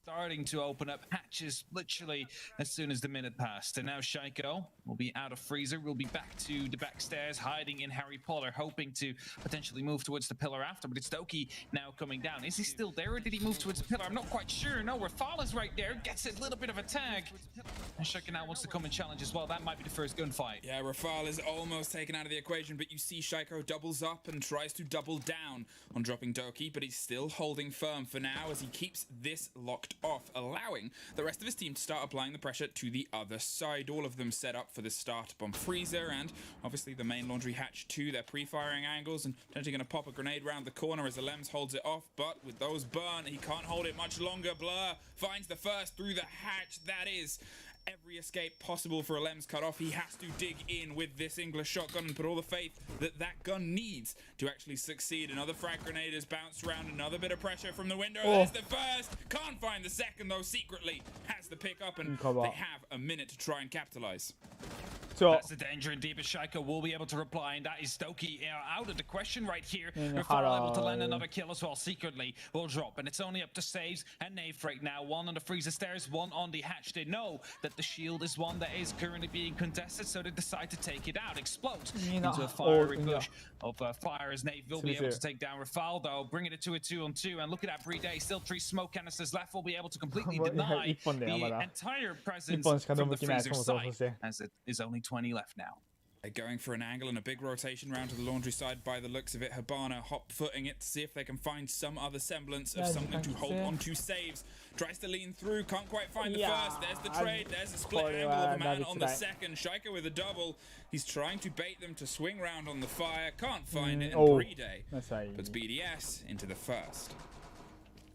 starting to open up hatches literally as soon as the minute passed. And now Shaiko will be out of freezer. We'll be back to the back stairs, hiding in Harry Potter, hoping to potentially move towards the pillar after. But it's Doki now coming down. Is he still there, or did he move towards the pillar? I'm not quite sure. No, Rafal is right there. Gets a little bit of a tag. And Shaiko now wants to come and challenge as well. That might be the first gunfight. Yeah, Rafal is almost taken out of the equation, but you see Shaiko doubles up and tries to double down on dropping Doki, but he's still holding firm for now as he keeps this locked off, allowing the rest of his team to start applying the pressure to the other side. All of them set up for the start bomb freezer, and obviously the main laundry hatch too. They're pre-firing angles and potentially going to pop a grenade round the corner as Alems holds it off, but with those burn, he can't hold it much longer. Blur finds the first through the hatch. That is every escape possible for Alems cut off. He has to dig in with this English shotgun and put all the faith that that gun needs to actually succeed. Another frag grenade has bounced around, another bit of pressure from the window. There's the first, can't find the second though. Secretly has the pick up, and they have a minute to try and capitalize. That's the danger indeed, but Shaiko will be able to reply, and that is Doki out of the question right here. Rafal able to land another kill as well. Secretly will drop, and it's only up to Saves and Nave right now. One on the freezer stairs, one on the hatch. They know that the shield is one that is currently being contested, so they decide to take it out. Explodes into a fiery bush of fire as Nave will be able to take down Rafal, though, bringing it to a 2-on-2. And look at that, Bds, still 3 smoke canisters left, will be able to completely deny the entire presence from the freezer side, as it is only 20 left now. They're going for an angle and a big rotation round to the laundry side by the looks of it. Habana hop-footing it to see if they can find some other semblance of something to hold on to. Saves, tries to lean through, can't quite find the first. There's the trade, there's a split angle of a man on the second. Shaiko with a double. He's trying to bait them to swing round on the fire, can't find it, and Bds puts BDS into the first.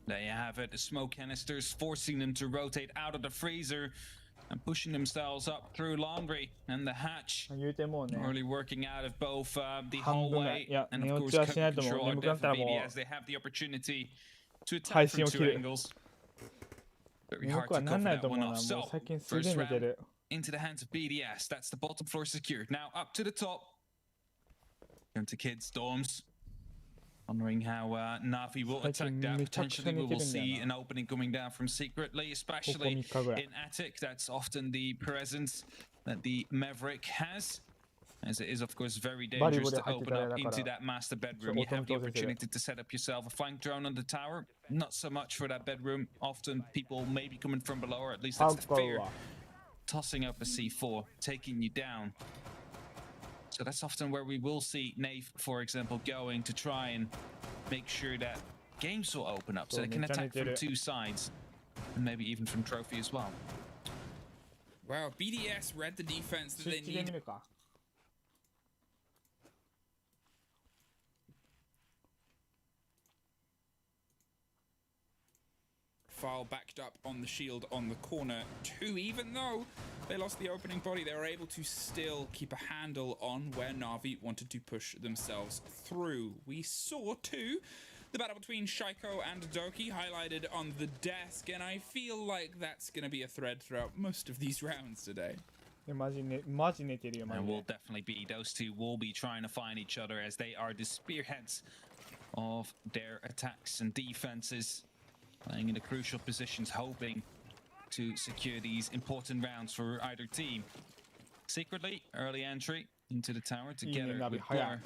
There you have it, the smoke canisters forcing them to rotate out of the freezer and pushing themselves up through laundry and the hatch. Early working out of both the hallway and of course control are definitely BDS. They have the opportunity to attack from 2 angles. Very hard to cover that one off. So, first round into the hands of BDS. That's the bottom floor secured. Now up to the top. Going to kids' dorms. Wondering how Na'Vi will attack that. Potentially we will see an opening coming down from Secretly, especially in Attic. That's often the presence that the Maverick has, as it is of course very dangerous to open up into that master bedroom. You have the opportunity to set up yourself a flank drone on the tower. Not so much for that bedroom. Often people may be coming from below, or at least that's the fear. Tossing up a C4, taking you down. So that's often where we will see Nave, for example, going to try and make sure that games will open up so they can attack from 2 sides and maybe even from trophy as well. Wow, BDS read the defense that they need. File backed up on the shield on the corner too. Even though they lost the opening body, they were able to still keep a handle on where Na'Vi wanted to push themselves through. We saw too the battle between Shaiko and Doki highlighted on the desk, and I feel like that's going to be a thread throughout most of these rounds today. And will definitely be, those two will be trying to find each other as they are the spearheads of their attacks and defenses. Playing in the crucial positions, hoping to secure these important rounds for either team. Secretly, early entry into the tower together with Blur.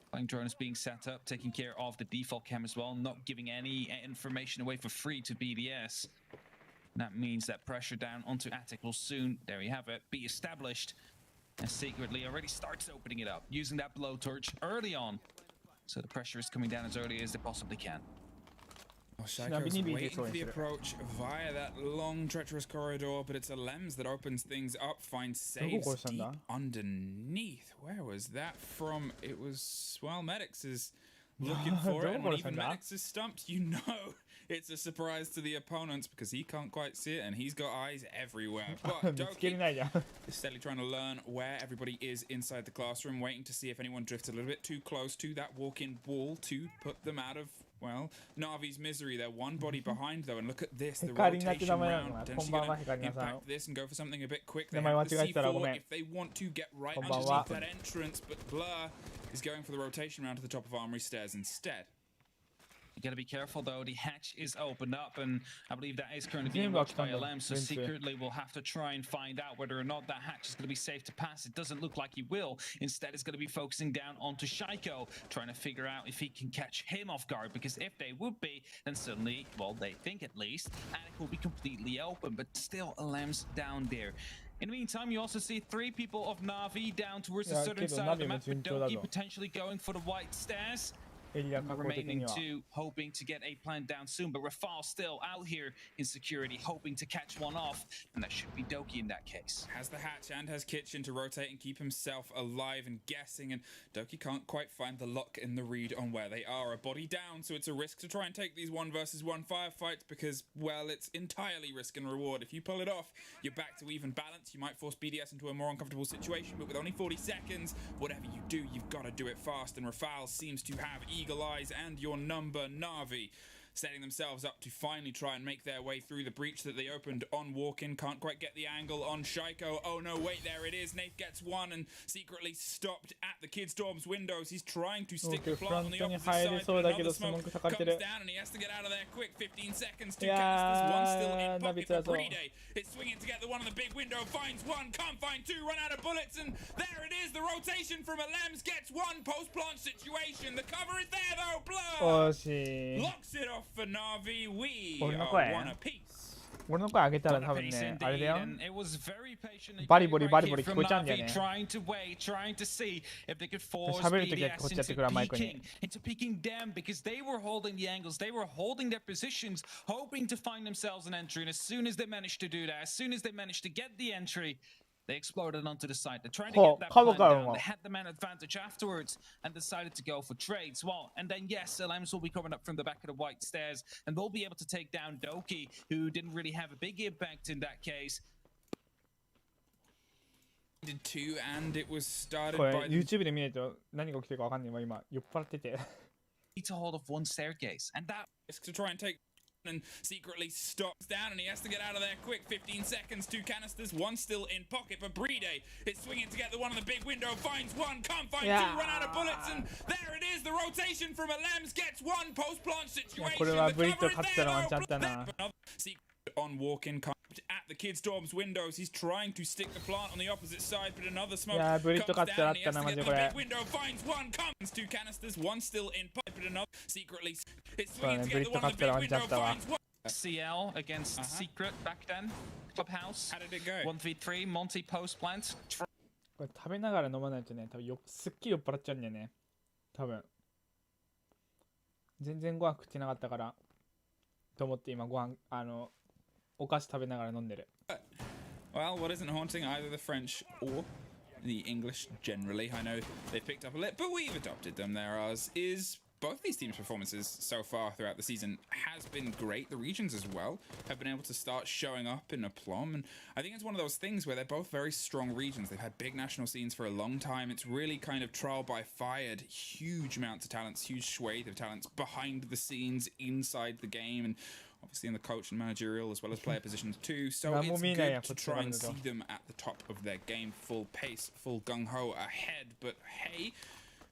Flying drone is being set up, taking care of the default cam as well, not giving any information away for free to BDS. That means that pressure down onto Attic will soon, there you have it, be established. And Secretly already starts opening it up, using that blowtorch early on. So the pressure is coming down as early as they possibly can. Oh, Shaiko's waiting for the approach via that long, treacherous corridor, but it's Alems that opens things up, finds Saves deep underneath. Where was that from? It was, well, Medics is looking for it, and when even Medics is stumped, you know it's a surprise to the opponents because he can't quite see it, and he's got eyes everywhere. But Doki is steadily trying to learn where everybody is inside the classroom, waiting to see if anyone drifts a little bit too close to that walk-in wall to put them out of, well, Na'Vi's misery. They're one body behind though, and look at this, the rotation round, potentially going to impact this and go for something a bit quick. They have the C4 if they want to get right underneath that entrance, but Blur is going for the rotation round to the top of Armory Stairs instead. You gotta be careful though, the hatch is opened up and I believe that is currently being watched by LM, so secretly we'll have to try and find out whether or not that hatch is gonna be safe to pass. It doesn't look like he will. Instead, it's gonna be focusing down onto Shaiko, trying to figure out if he can catch him off guard, because if they would be, then suddenly, well, they think at least, Attic will be completely open, but still LM's down there. In the meantime, you also see 3 people of Na'Vi down towards the southern side of the map, with Doki potentially going for the white stairs. Remaining 2 hoping to get a plan down soon, but Rafal still out here in security, hoping to catch one off, and that should be Doki in that case. Has the hatch and has Kitchen to rotate and keep himself alive and guessing, and Doki can't quite find the lock in the read on where they are. A body down, so it's a risk to try and take these 1 versus 1 firefights because, well, it's entirely risk and reward. If you pull it off, you're back to even balance. You might force BDS into a more uncomfortable situation, but with only 40 seconds, whatever you do, you've got to do it fast, and Rafal seems to have Eagle Eyes and your number, Na'Vi, setting themselves up to finally try and make their way through the breach that they opened on walk-in. Can't quite get the angle on Shaiko. Oh no, wait, there it is. Nate gets one and secretly stopped at the Kid Storm's windows. He's trying to stick the plant on the opposite side, but another smoke comes down and he has to get out of there quick. 15 seconds, 2 canisters, 1 still in pocket for Bride. It's swinging to get the one on the big window, finds 1, can't find 2, run out of bullets, and there it is. The rotation from Alems gets 1 post-plant situation. The cover is there though, Blur locks it off for Na'Vi. We are 1 apiece. 俺の声上げたら多分ね、あれだよ。バリボリバリボリ聞こえちゃうんだよね。喋るときはこっちやってくるマイクに。Into peeking them because they were holding the angles, they were holding their positions, hoping to find themselves an entry. And as soon as they managed to do that, as soon as they managed to get the entry, they exploded onto the side. They're trying to get that plan down. They had the man advantage afterwards and decided to go for trades. Well, and then yes, LMs will be coming up from the back of the white stairs and they'll be able to take down Doki, who didn't really have a big impact in that case. Did 2 and it was started by YouTube で見ないと何が起きてるかわかんないわ今酔っ払ってて。To hold of 1 staircase and that is to try and take and secretly stops down and he has to get out of there quick. 15 seconds, 2 canisters, 1 still in pocket, but Bride is swinging to get the one on the big window, finds 1, can't find 2, run out of bullets, and there it is. The rotation from Alems gets 1 post-plant situation. The cover is there. Secret on walk-in at the Kid Storm's windows. He's trying to stick the plant on the opposite side, but another smoke comes down. He has to get the big window, finds 1, comes 2 canisters, 1 still in pocket, but another secretly it's swinging to get the one on the big window, finds 1. CL against Secret back then. Clubhouse. How did it go? 1v3, Monty post plant. これ食べながら飲まないとね、多分すっきり酔っ払っちゃうんだよね。多分。全然ご飯食ってなかったからと思って今ご飯お菓子食べながら飲んでる。Well, what isn't haunting either the French or the English generally? I know they've picked up a little, but we've adopted them. There is both these teams' performances so far throughout the season has been great. The regions as well have been able to start showing up in aplomb, and I think it's one of those things where they're both very strong regions. They've had big national scenes for a long time. It's really kind of trial by fire. Huge amounts of talents, huge swathe of talents behind the scenes, inside the game, and obviously in the coach and managerial as well as player positions too. So it's good to try and see them at the top of their game, full pace, full gung-ho ahead. But hey,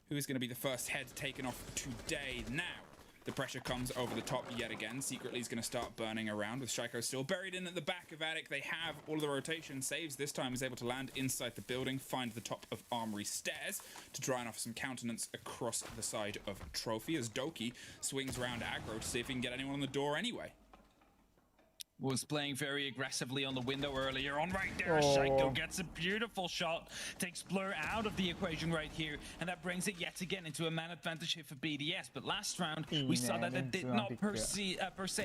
who is going to be the first head taken off today? Now, the pressure comes over the top yet again. Secretly is going to start burning around with Shaiko still buried in at the back of Attic. They have all of the rotation saves. This time is able to land inside the building, find the top of Armory stairs to try and offer some countenance across the side of Trophy as Doki swings around aggro to see if he can get anyone on the door anyway. Was playing very aggressively on the window earlier on right there. Shaiko gets a beautiful shot, takes Blur out of the equation right here, and that brings it yet again into a man advantage here for BDS. But last round, we saw that it did not per se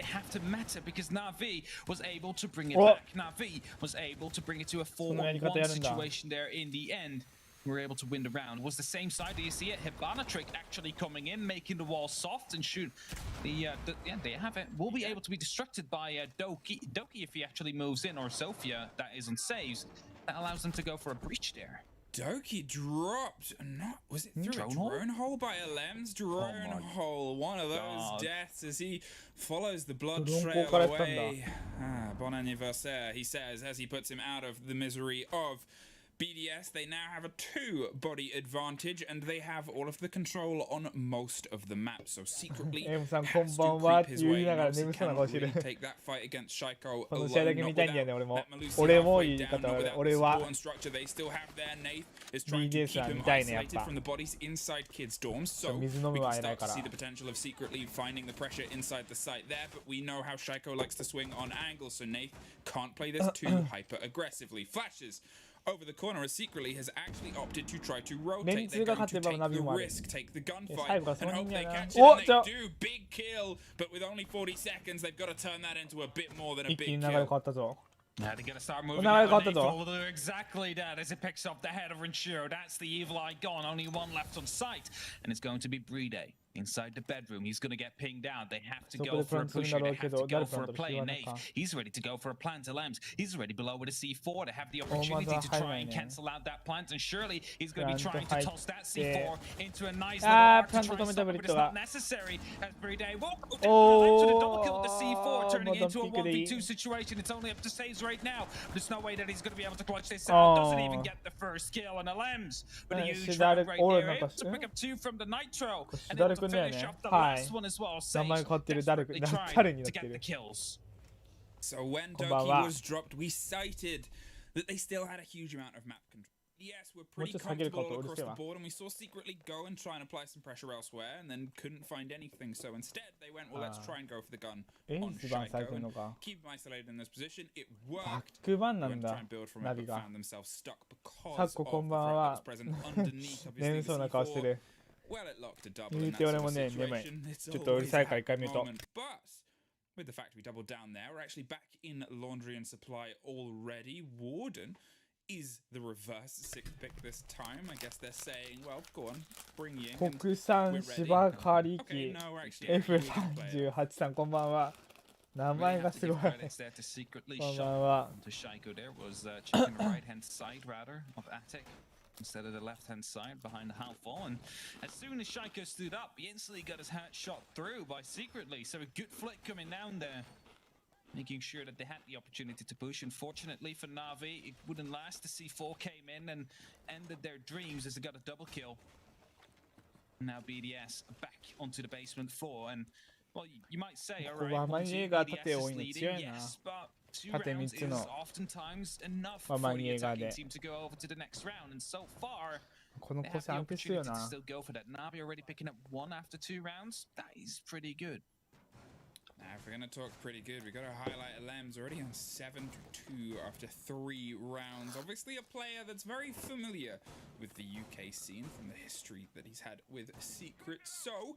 have to matter because Na'Vi was able to bring it back. Na'Vi was able to bring it to a 4-1 situation there in the end. We're able to win the round. Was the same side. Do you see it? Hibana trick actually coming in, making the wall soft and shoot. Yeah, they have it. We'll be able to be destructed by Doki if he actually moves in, or Sophia that is on saves. That allows them to go for a breach there. Doki dropped. Was it through a drone hole by Alems? Drone hole. One of those deaths as he follows the blood trail away. Bon anniversaire, he says, as he puts him out of the misery of BDS, they now have a 2-body advantage, and they have all of the control on most of the map. So secretly has to creep his way in. Obviously cannot really take that fight against Shaiko alone. Not without that Melusi halfway down, not without the support and structure they still have there. Nath is trying to keep him isolated from the bodies inside Kid's dorms. So we can start to see the potential of secretly finding the pressure inside the site there. But we know how Shaiko likes to swing on angles, so Nath can't play this too hyper aggressively. Flashes over the corner as secretly has actually opted to try to rotate. They're going to take the risk, take the gunfight, and hope they catch it. And they do. Big kill, but with only 40 seconds, they've got to turn that into a bit more than a big kill. Now they're going to start moving out. Will do exactly that as it picks up the head of Renshiro. That's the evil eye gone. Only one left on site, and it's going to be Bride. Inside the bedroom, he's going to get pinged out. They have to go for a pusher. They have to go for a play. Nate, he's ready to go for a plant. Lems, he's already below with a C4 to have the opportunity to try and cancel out that plant. And surely he's going to be trying to toss that C4 into a nice little arc to try and stop it, but it's not necessary. As Bride will go down to the double kill with the C4, turning into a 1v2 situation. It's only up to saves right now. There's no way that he's going to be able to clutch this out. Doesn't even get the first kill. And Lems, but a huge round right there, able to pick up 2 from the Nitro. And finish off the last one as well. Safe, desperately trying to get the kills. So when Doki was dropped, we cited that they still had a huge amount of map control. Yes, we're pretty comfortable all across the board, and we saw secretly go and try and apply some pressure elsewhere, and then couldn't find anything. So instead, they went, well, let's try and go for the gun on Shaiko and keep them isolated in this position. It worked. They went to try and build from it, but found themselves stuck because of the threat that was present underneath, obviously, the C4. Well, it locked a double in that sort of situation. It's always that moment. But with the fact we doubled down there, we're actually back in laundry and supply already. Warden is the reverse 6th pick this time. I guess they're saying, well, go on, bring you in. 国産芝刈り機 F38 さんこんばんは。名前がすごい。こんばんは。Instead of the left-hand side behind the half wall, and as soon as Shaiko stood up, he instantly got his hat shot through by secretly. So a good flick coming down there, making sure that they had the opportunity to push. Unfortunately for Na'Vi, it wouldn't last. The C4 came in and ended their dreams as they got a double kill. Now BDS back onto the basement floor, and well, you might say, all right, BDS is leading, yes, but 2 rounds is oftentimes enough for the attacking team to go over to the next round, and so far they have the opportunity to still go for that. Navi already picking up 1 after 2 rounds. That is pretty good. Now, if we're going to talk pretty good, we've got to highlight Alem's already on 7-2 after 3 rounds. Obviously a player that's very familiar with the UK scene from the history that he's had with Secret. So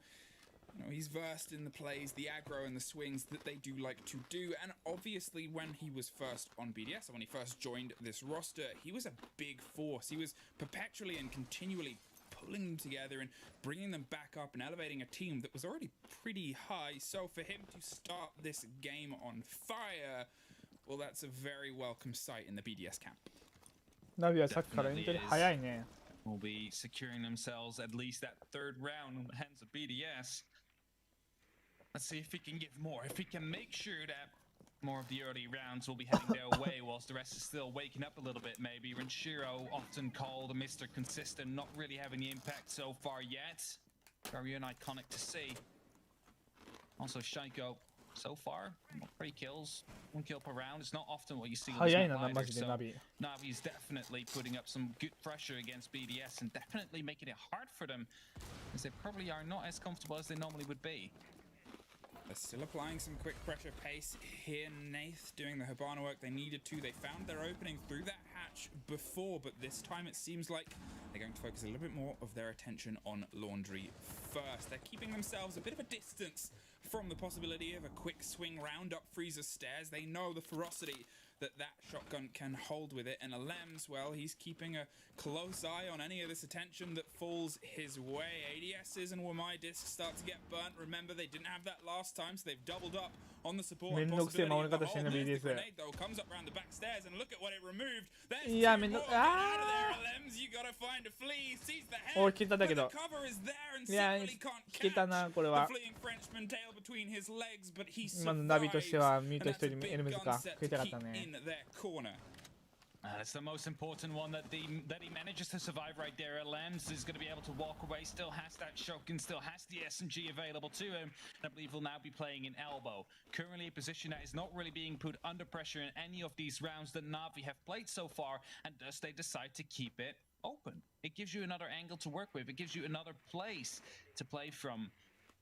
he's versed in the plays, the aggro and the swings that they do like to do. And obviously when he was first on BDS, when he first joined this roster, he was a big force. He was perpetually and continually pulling them together and bringing them back up and elevating a team that was already pretty high. So for him to start this game on fire, well, that's a very welcome sight in the BDS camp. Will be securing themselves at least that 3rd round on the hands of BDS. Let's see if he can give more. If he can make sure that more of the early rounds will be heading their way whilst the rest is still waking up a little bit maybe. Renshiro often called a Mr. Consistent, not really having the impact so far yet. Very iconic to see. Also Shaiko, so far, 3 kills, 1 kill per round. It's not often what you see with this so Navi is definitely putting up some good pressure against BDS and definitely making it hard for them, as they probably are not as comfortable as they normally would be. They're still applying some quick pressure pace here. Nath doing the Hibana work they needed to. They found their opening through that hatch before, but this time it seems like they're going to focus a little bit more of their attention on laundry first. They're keeping themselves a bit of a distance from the possibility of a quick swing round up Freezer stairs. They know the ferocity that shotgun can hold with it, and Alems, well, he's keeping a close eye on any of this attention that falls his way. ADSs and Wamai discs start to get burnt. Remember, they didn't have that last time, so they've doubled up on the support and possibility of the whole. The grenade, though, comes up around the back stairs, and look at what it removed. There's 2 more. Get out of there, Alems. You gotta find a flea. Sees the head, but the cover is there, and secretly can't catch the fleeing Frenchman, tail between his legs, but he survives. And that's a big gun set to keep in their corner. That's the most important one that he manages to survive right there. Lems is going to be able to walk away, still has that shotgun, still has the SMG available to him. I believe he'll now be playing in elbow. Currently a position that is not really being put under pressure in any of these rounds that Na'Vi have played so far, and thus they decide to keep it open. It gives you another angle to work with. It gives you another place to play from.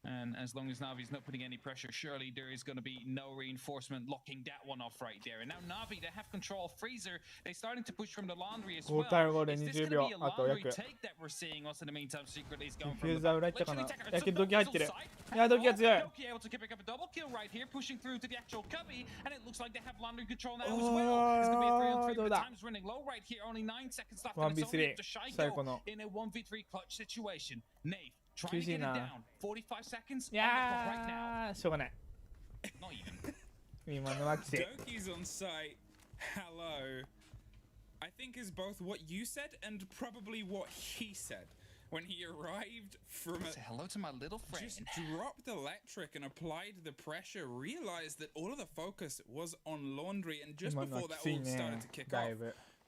And as long as Navi's not putting any pressure, surely there is going to be no reinforcement locking that one off right there. And now Na'Vi, they have control of Freezer. They're starting to push from the laundry as well. Is this going to be a laundry take that we're seeing? Also, in the meantime, secretly is going from the back. Doki able to pick up a double kill right here, pushing through to the actual cubby. And it looks like they have laundry control now as well. It's going to be a 3-on-3, but the time's running low right here. Only 9 seconds left. And it's only up to Shaiko in a 1v3 clutch situation. Nave. Try to get it down. 45 seconds. Right now. しょうがない。 Not even. 今のは奇跡。 Doki's on site. Hello. I think is both what you said and probably what he said when he arrived from Say hello to my little friend. Just dropped electric and applied the pressure. Realized that all of the focus was on laundry, and just before that all started to kick off,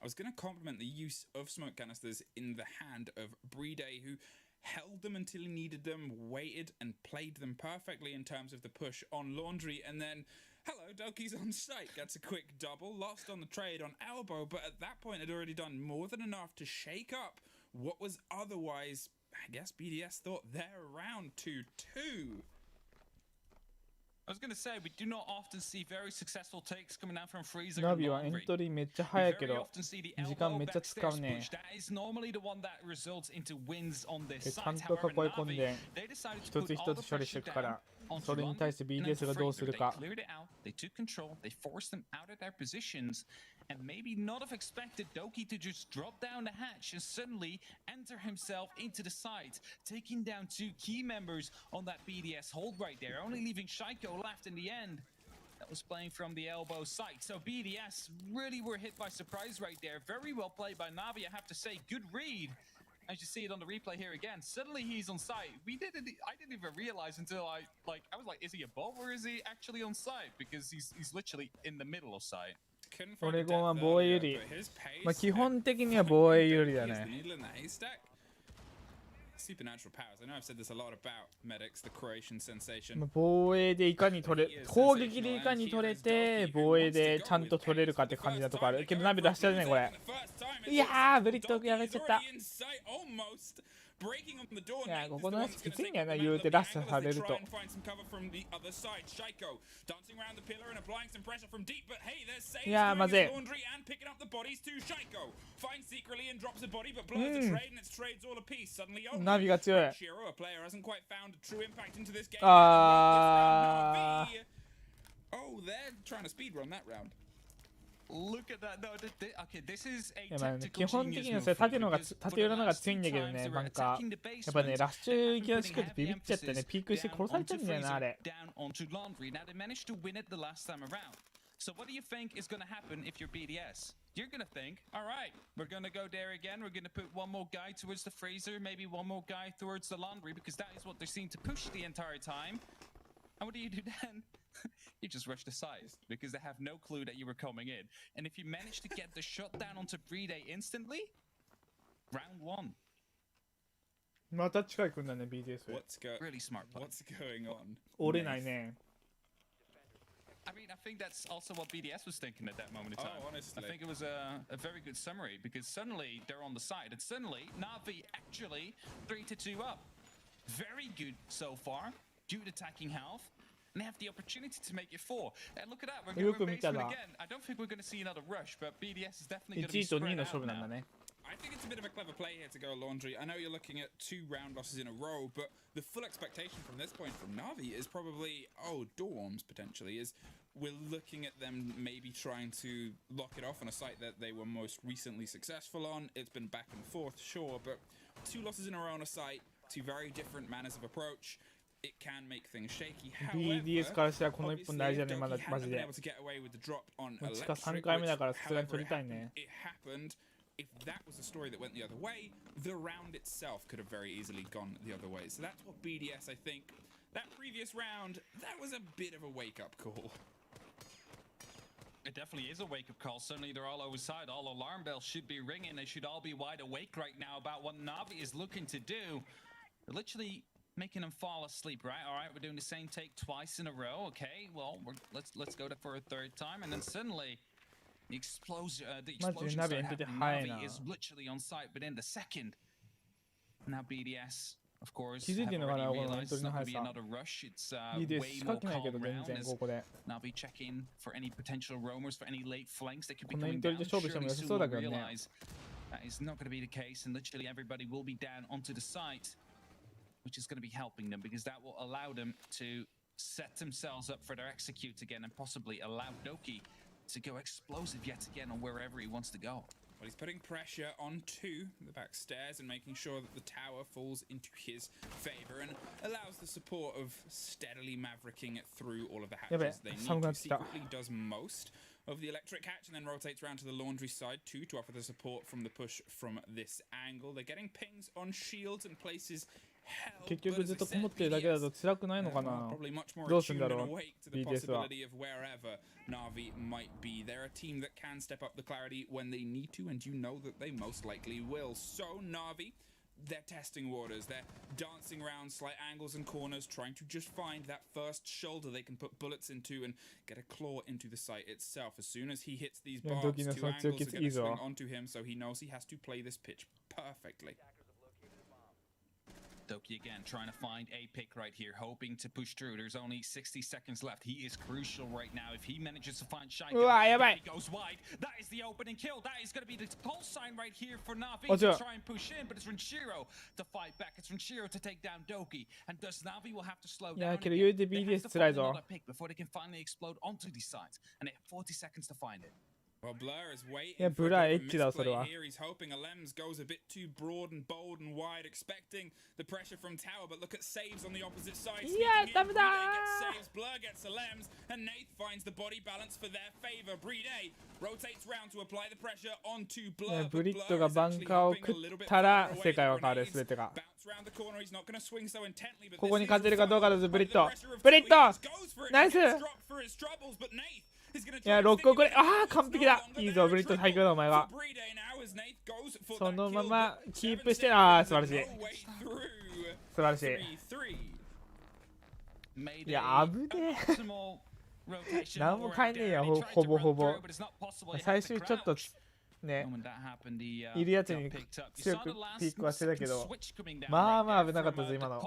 I was going to compliment the use of smoke canisters in the hand of Bds, who held them until he needed them, waited and played them perfectly in terms of the push on laundry, and then hello, Doki's on site, gets a quick double, lost on the trade on elbow, but at that point had already done more than enough to shake up what was otherwise, I guess Bds thought, their round 2-2. I was going to say, we do not often see very successful takes coming down from Freezer. ナビはエントリーめっちゃ早いけど時間めっちゃ使うね。ちゃんと囲い込んで一つ一つ処理していくから、それに対して BDS がどうするか。 And maybe not have expected Doki to just drop down the hatch and suddenly enter himself into the site, taking down 2 key members on that BDS hold right there, only leaving Shaiko left in the end. That was playing from the elbow site. So BDS really were hit by surprise right there. Very well played by Navi, I have to say. Good read. As you see it on the replay here again, suddenly he's on site. I didn't even realize until I was like, is he above or is he actually on site? Because he's literally in the middle of site. オレゴンは防衛有利。まあ基本的には防衛有利だね。防衛でいかに取れ、攻撃でいかに取れて、防衛でちゃんと取れるかって感じなとこある。けどナビ出しちゃうねこれ。いやー、ブリットやられちゃった。いや、ここのやつきついんだよな、言うてラッシュされると。いやー、まずい。ナビが強い。あー。Look at that. No, okay, this is a 基本的には縦裏のが強いんだけどね、なんかやっぱね、ラッシュ行き出しくてビビっちゃってね、ピークして殺されちゃうんだよな、あれ。So what do you think is going to happen if you're BDS? You're going to think, all right, we're going to go there again. We're going to put one more guy towards the freezer, maybe one more guy towards the laundry, because that is what they're seeing to push the entire time. And what do you do then? You just rush the side because they have no clue that you were coming in. And if you manage to get the shot down onto Bds instantly, round 1. また近いくんだね、BDS。 Really smart play. What's going on? 折れないね。I mean, I think that's also what BDS was thinking at that moment in time. Oh, honestly. I think it was a very good summary because suddenly they're on the side and suddenly Na'Vi actually 3-2 up. Very good so far. Good attacking health. And they have the opportunity to make it 4. And look at that, we're going to basement again. I don't think we're going to see another rush, but BDS is definitely going to be spread out now. I think it's a bit of a clever play here to go laundry. I know you're looking at 2 round losses in a row, but the full expectation from this point from Na'Vi is probably, dorms potentially, is we're looking at them maybe trying to lock it off on a site that they were most recently successful on. It's been back and forth, sure, but 2 losses in a row on a site, 2 very different manners of approach. It can make things shaky. BDS からしたらこの1本大事だね、まだマジで。地下3回目だからさすがに取りたいね。If that was a story that went the other way, the round itself could have very easily gone the other way. So that's what BDS, I think, that previous round, that was a bit of a wake-up call. It definitely is a wake-up call. Suddenly they're all outside. All alarm bells should be ringing. They should all be wide awake right now about what Na'Vi is looking to do. They're literally making them fall asleep, right? All right, we're doing the same take twice in a row. Okay, well, let's go for a third time, and then suddenly the explosion started happening. Na'Vi is literally on site within the second. Now BDS, of course, have already realized it's not going to be another rush. It's way more calm round as Na'Vi checking for any potential roamers, for any late flanks that could be coming down. Surely soon will realize that is not going to be the case, and literally everybody will be down onto the site, which is going to be helping them because that will allow them to set themselves up for their execute again and possibly allow Doki to go explosive yet again on wherever he wants to go. Well, he's putting pressure onto the back stairs and making sure that the tower falls into his favor and allows the support of steadily mavericking through all of the hatches they need to. Secretly does most of the electric hatch and then rotates around to the laundry side too to offer the support from the push from this angle. They're getting pings on shields and places結局ずっとこもってるだけだと辛くないのかな。どうするんだろう BDS は。Na'Vi might be. They're a team that can step up the clarity when they need to, and you know that they most likely will. So Na'Vi, they're testing waters. They're dancing around slight angles and corners, trying to just find that first shoulder they can put bullets into and get a claw into the site itself. As soon as he hits these barbs, two angles are going to swing onto him, so he knows he has to play this pitch perfectly. Doki again trying to find a pick right here, hoping to push through. There's only 60 seconds left. He is crucial right now. If he manages to find Shaiko, he goes wide. That is the opening kill. That is going to be the pulse sign right here for Na'Vi to try and push in, but it's Renshiro to fight back. It's Renshiro to take down Doki. And thus Na'Vi will have to slow down. They have to find another pick before they can finally explode onto these sides. And they have 40 seconds to find it. Well, Blur is waiting for a misplay here. He's hoping Alems goes a bit too broad and bold and wide, expecting the pressure from Tower, but look at saves on the opposite side. Yeah, Bride gets saves, Blur gets Alems, and Nath finds the body balance for their favor. Bride rotates round to apply the pressure onto Blur. ブリットがバンカーを食ったら世界は変わる、全てが。ここに勝てるかどうかです、ブリット。ブリットナイスいや、ロックをくれ。ああ、完璧だ。いいぞ、ブリット最強だ、お前は。そのままキープして、ああ、素晴らしい。素晴らしい。いや、危ねえ。何も変えねえよ、ほぼほぼ。最終ちょっとね、いるやつに強くピックはしてたけど、まあまあ危なかったぞ、今の。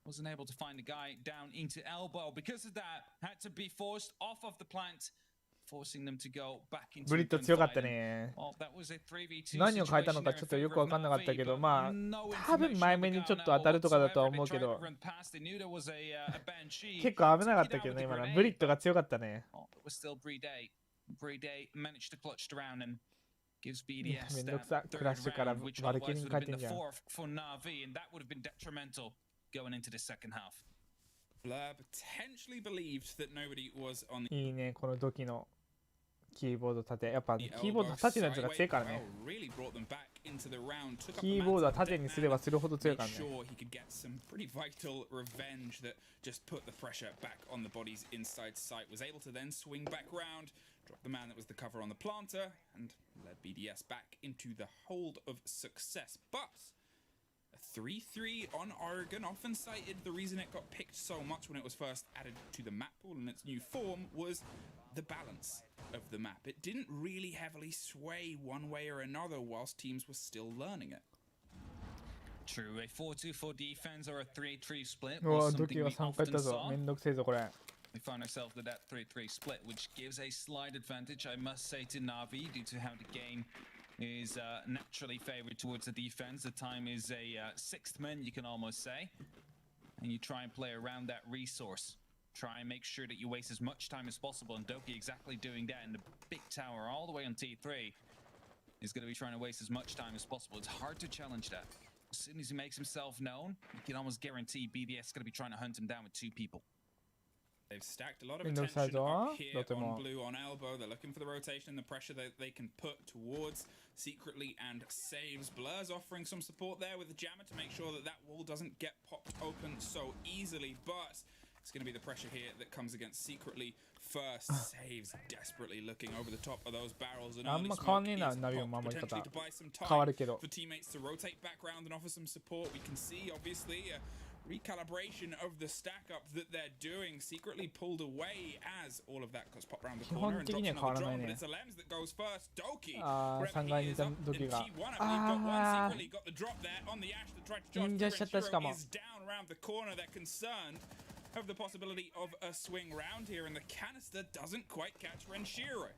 Wasn't able to find the guy down into elbow. Because of that, had to be forced off of the plant, forcing them to go back into ブリット強かったね。何を変えたのかちょっとよく分かんなかったけど、まあ多分前目にちょっと当たるとかだとは思うけど、結構危なかったけどね、今のブリットが強かったね。めんどくさ、クラッシュからバルキリーに変えてんじゃん。Going into the second half. Blur potentially believed that nobody was on the いいね、この時のキーボード縦。やっぱキーボード縦のやつが強いからね。キーボードは縦にすればするほど強いからね。He could get some pretty vital revenge that just put the pressure back on the bodies inside sight. Was able to then swing back round, drop the man that was the cover on the planter, and led BDS back into the hold of success. But 3-3 on Oregon, often cited the reason it got picked so much when it was first added to the map pool in its new form was the balance of the map. It didn't really heavily sway one way or another whilst teams were still learning it. True, a 4-2-4 defense or a 3-3 split うわ、ドキが3回いったぞ。めんどくせえぞ、これ。We find ourselves with that 3-3 split, which gives a slight advantage, I must say, to Na'Vi due to how the game is naturally favored towards the defense. The time is a sixth man, you can almost say. And you try and play around that resource. Try and make sure that you waste as much time as possible. And Doki exactly doing that in the big tower all the way on T3 is going to be trying to waste as much time as possible. It's hard to challenge that. As soon as he makes himself known, you can almost guarantee BDS is going to be trying to hunt him down with two people. They've stacked a lot of attention up here on blue, on elbow. They're looking for the rotation, the pressure that they can put towards secretly and saves. Blur's offering some support there with the jammer to make sure that that wall doesn't get popped open so easily. But It's going to be the pressure here that comes against Secretly. First saves desperately looking over the top of those barrels, and early smoke is popped, potentially to buy some time for teammates to rotate back around and offer some support. We can see obviously a recalibration of the stack up that they're doing. Secretly pulled away as all of that goes pop around the corner and drops another drone, but it's Alems that goes first. Doki, wherever he is up in T1, and we've got one. Secretly got the drop there on the Ash that tried to charge through, and Shiro is down around the corner. They're concerned of the possibility of a swing round here, and the canister doesn't quite catch Renshiro.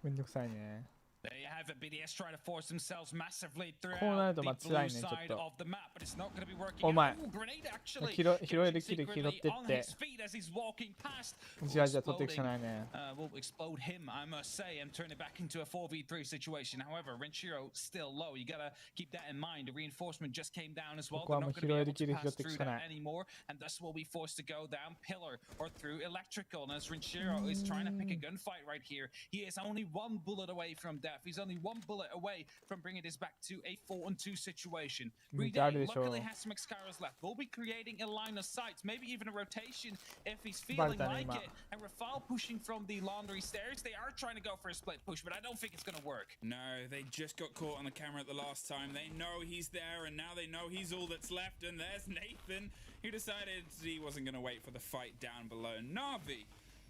There you have it, BDS trying to force themselves massively throughout the blue side of the map, but it's not going to be working out. Ooh, grenade actually secretly on his feet as he's walking past. Will explode him, I must say, and turn it back into a 4v3 situation. However, Renshiro still low. You gotta keep that in mind. The reinforcement just came down as well. They're not going to be able to pass through that anymore, and thus will be forced to go down pillar or through electrical. And as Renshiro is trying to pick a gunfight right here, he is only one bullet away from death. He's only one bullet away from bringing this back to a 4-on-2 situation. Bds luckily has some Excaros left. We'll be creating a line of sights, maybe even a rotation if he's feeling like it. And Rafal pushing from the laundry stairs. They are trying to go for a split push, but I don't think it's going to work. No, they just got caught on the camera the last time. They know he's there, and now they know he's all that's left. And there's Nathan, who decided he wasn't going to wait for the fight down below. Na'Vi,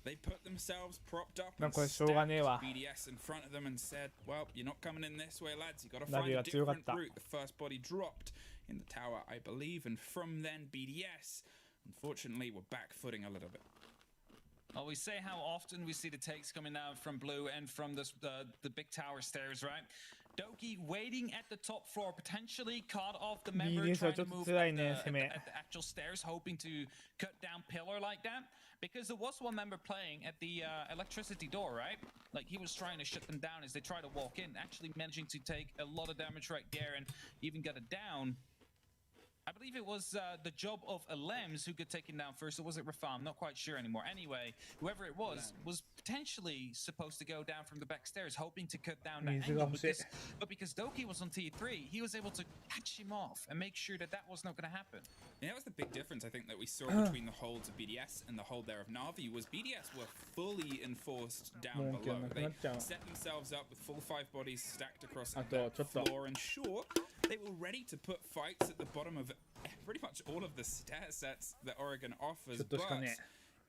they put themselves propped up and stacked BDS in front of them and said, well, you're not coming in this way, lads. You got to find a different route. The first body dropped in the tower, I believe, and from then BDS, unfortunately, were back-footing a little bit. Well, we say how often we see the takes coming down from blue and from the big tower stairs, right? Doki waiting at the top floor, potentially caught off the member, trying to move at the actual stairs, hoping to cut down pillar like that. Because there was one member playing at the electricity door, right? Like, he was trying to shut them down as they try to walk in, actually managing to take a lot of damage right there and even got it down. I believe it was the job of Alems who could take him down first, or was it Rafal? I'm not quite sure anymore. Anyway, whoever it was potentially supposed to go down from the back stairs, hoping to cut down that angle. But because Doki was on T3, he was able to catch him off and make sure that that was not going to happen. Yeah, that was the big difference, I think, that we saw between the holds of BDS and the hold there of Na'Vi, was BDS were fully enforced down below. They set themselves up with full 5 bodies stacked across the floor, and sure, they were ready to put fights at the bottom of pretty much all of the stair sets that Oregon offers, but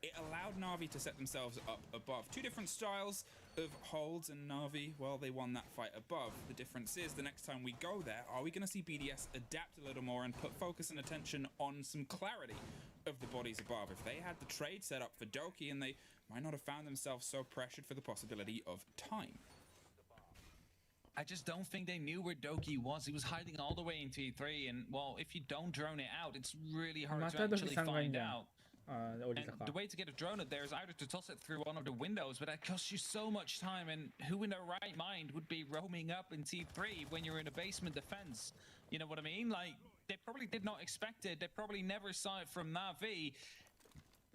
it allowed Na'Vi to set themselves up above. 2 different styles of holds, and Na'Vi, well, they won that fight above. The difference is, the next time we go there, are we going to see BDS adapt a little more and put focus and attention on some clarity of the bodies above? If they had the trade set up for Doki, and they might not have found themselves so pressured for the possibility of time. I just don't think they knew where Doki was. He was hiding all the way in T3, and, well, if you don't drone it out, it's really hard to actually find out. And the way to get a drone up there is either to toss it through one of the windows, but that costs you so much time, and who in their right mind would be roaming up in T3 when you're in a basement defense? You know what I mean? Like, they probably did not expect it. They probably never saw it from Na'Vi.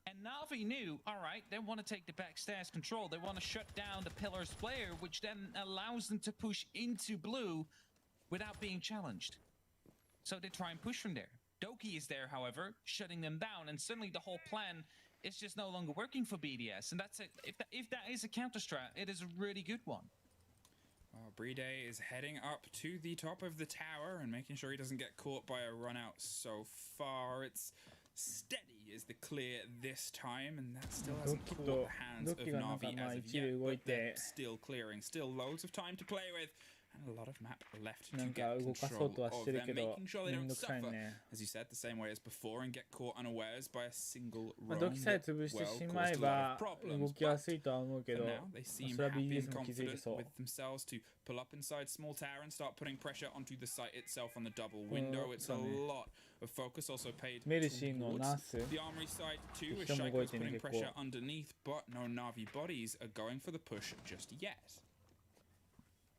And Na'Vi knew, all right, they want to take the backstairs control. They want to shut down the pillar's player, which then allows them to push into blue without being challenged. So they try and push from there. Doki is there, however, shutting them down, and suddenly the whole plan is just no longer working for BDS. And that's it. If that is a counter strat, it is a really good one. Well, Bds is heading up to the top of the tower and making sure he doesn't get caught by a run out so far. It's steady is the clear this time, and that still hasn't caught the hands of Na'Vi as of yet, but they're still clearing. Still loads of time to play with, and a lot of map left to get control of them, making sure they don't suffer, as you said, the same way as before, and get caught unawares by a single roam that, well, caused a lot of problems. But for now, they seem happy and confident with themselves to pull up inside small tower and start putting pressure onto the site itself on the double window. It's a lot of focus also paid towards the armory side too, as Shaiko is putting pressure underneath, but no Na'Vi bodies are going for the push just yet.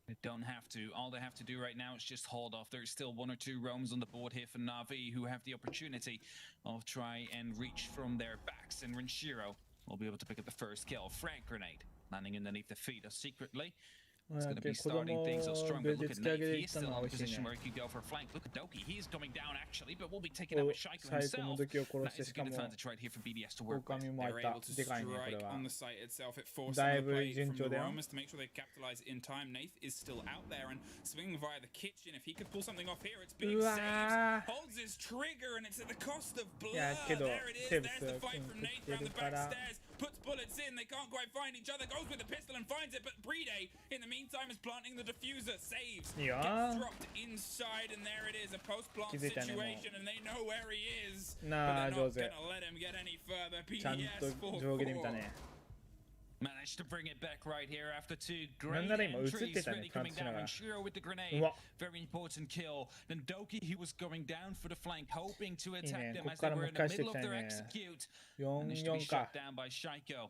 They don't have to. All they have to do right now is just hold off. There's still 1 or 2 roams on the board here for Na'Vi, who have the opportunity of try and reach from their backs. And Renshiro will be able to pick up the first kill. Frag grenade landing underneath the feet of Secretly. It's going to be starting things out strong, but look at Nate, he's still in a position where he could go for a flank. Look at Doki, he's coming down actually, but will be taken out with Shaiko himself. That is a good advantage right here for BDS to work with. They're able to strike on the site itself. It forces the play from the Roamers to make sure they capitalize in time. Nath is still out there and swinging via the kitchen. If he could pull something off here, it's big saves. Holds his trigger and it's at the cost of Blur. There it is, there's the fight from Nath around the back stairs. Puts bullets in, they can't quite find each other, goes with the pistol and finds it, but Brede, in the meantime, is planting the diffuser, saves, gets dropped inside, and there it is, a post-plant situation, and they know where he is, but they're not gonna let him get any further. PDS 4-4. Managed to bring it back right here after two great entries, really coming down. And Shiro with the grenade, very important kill. Then Doki, he was going down for the flank, hoping to attack them as they were in the middle of their execute. Managed to be shot down by Shaiko.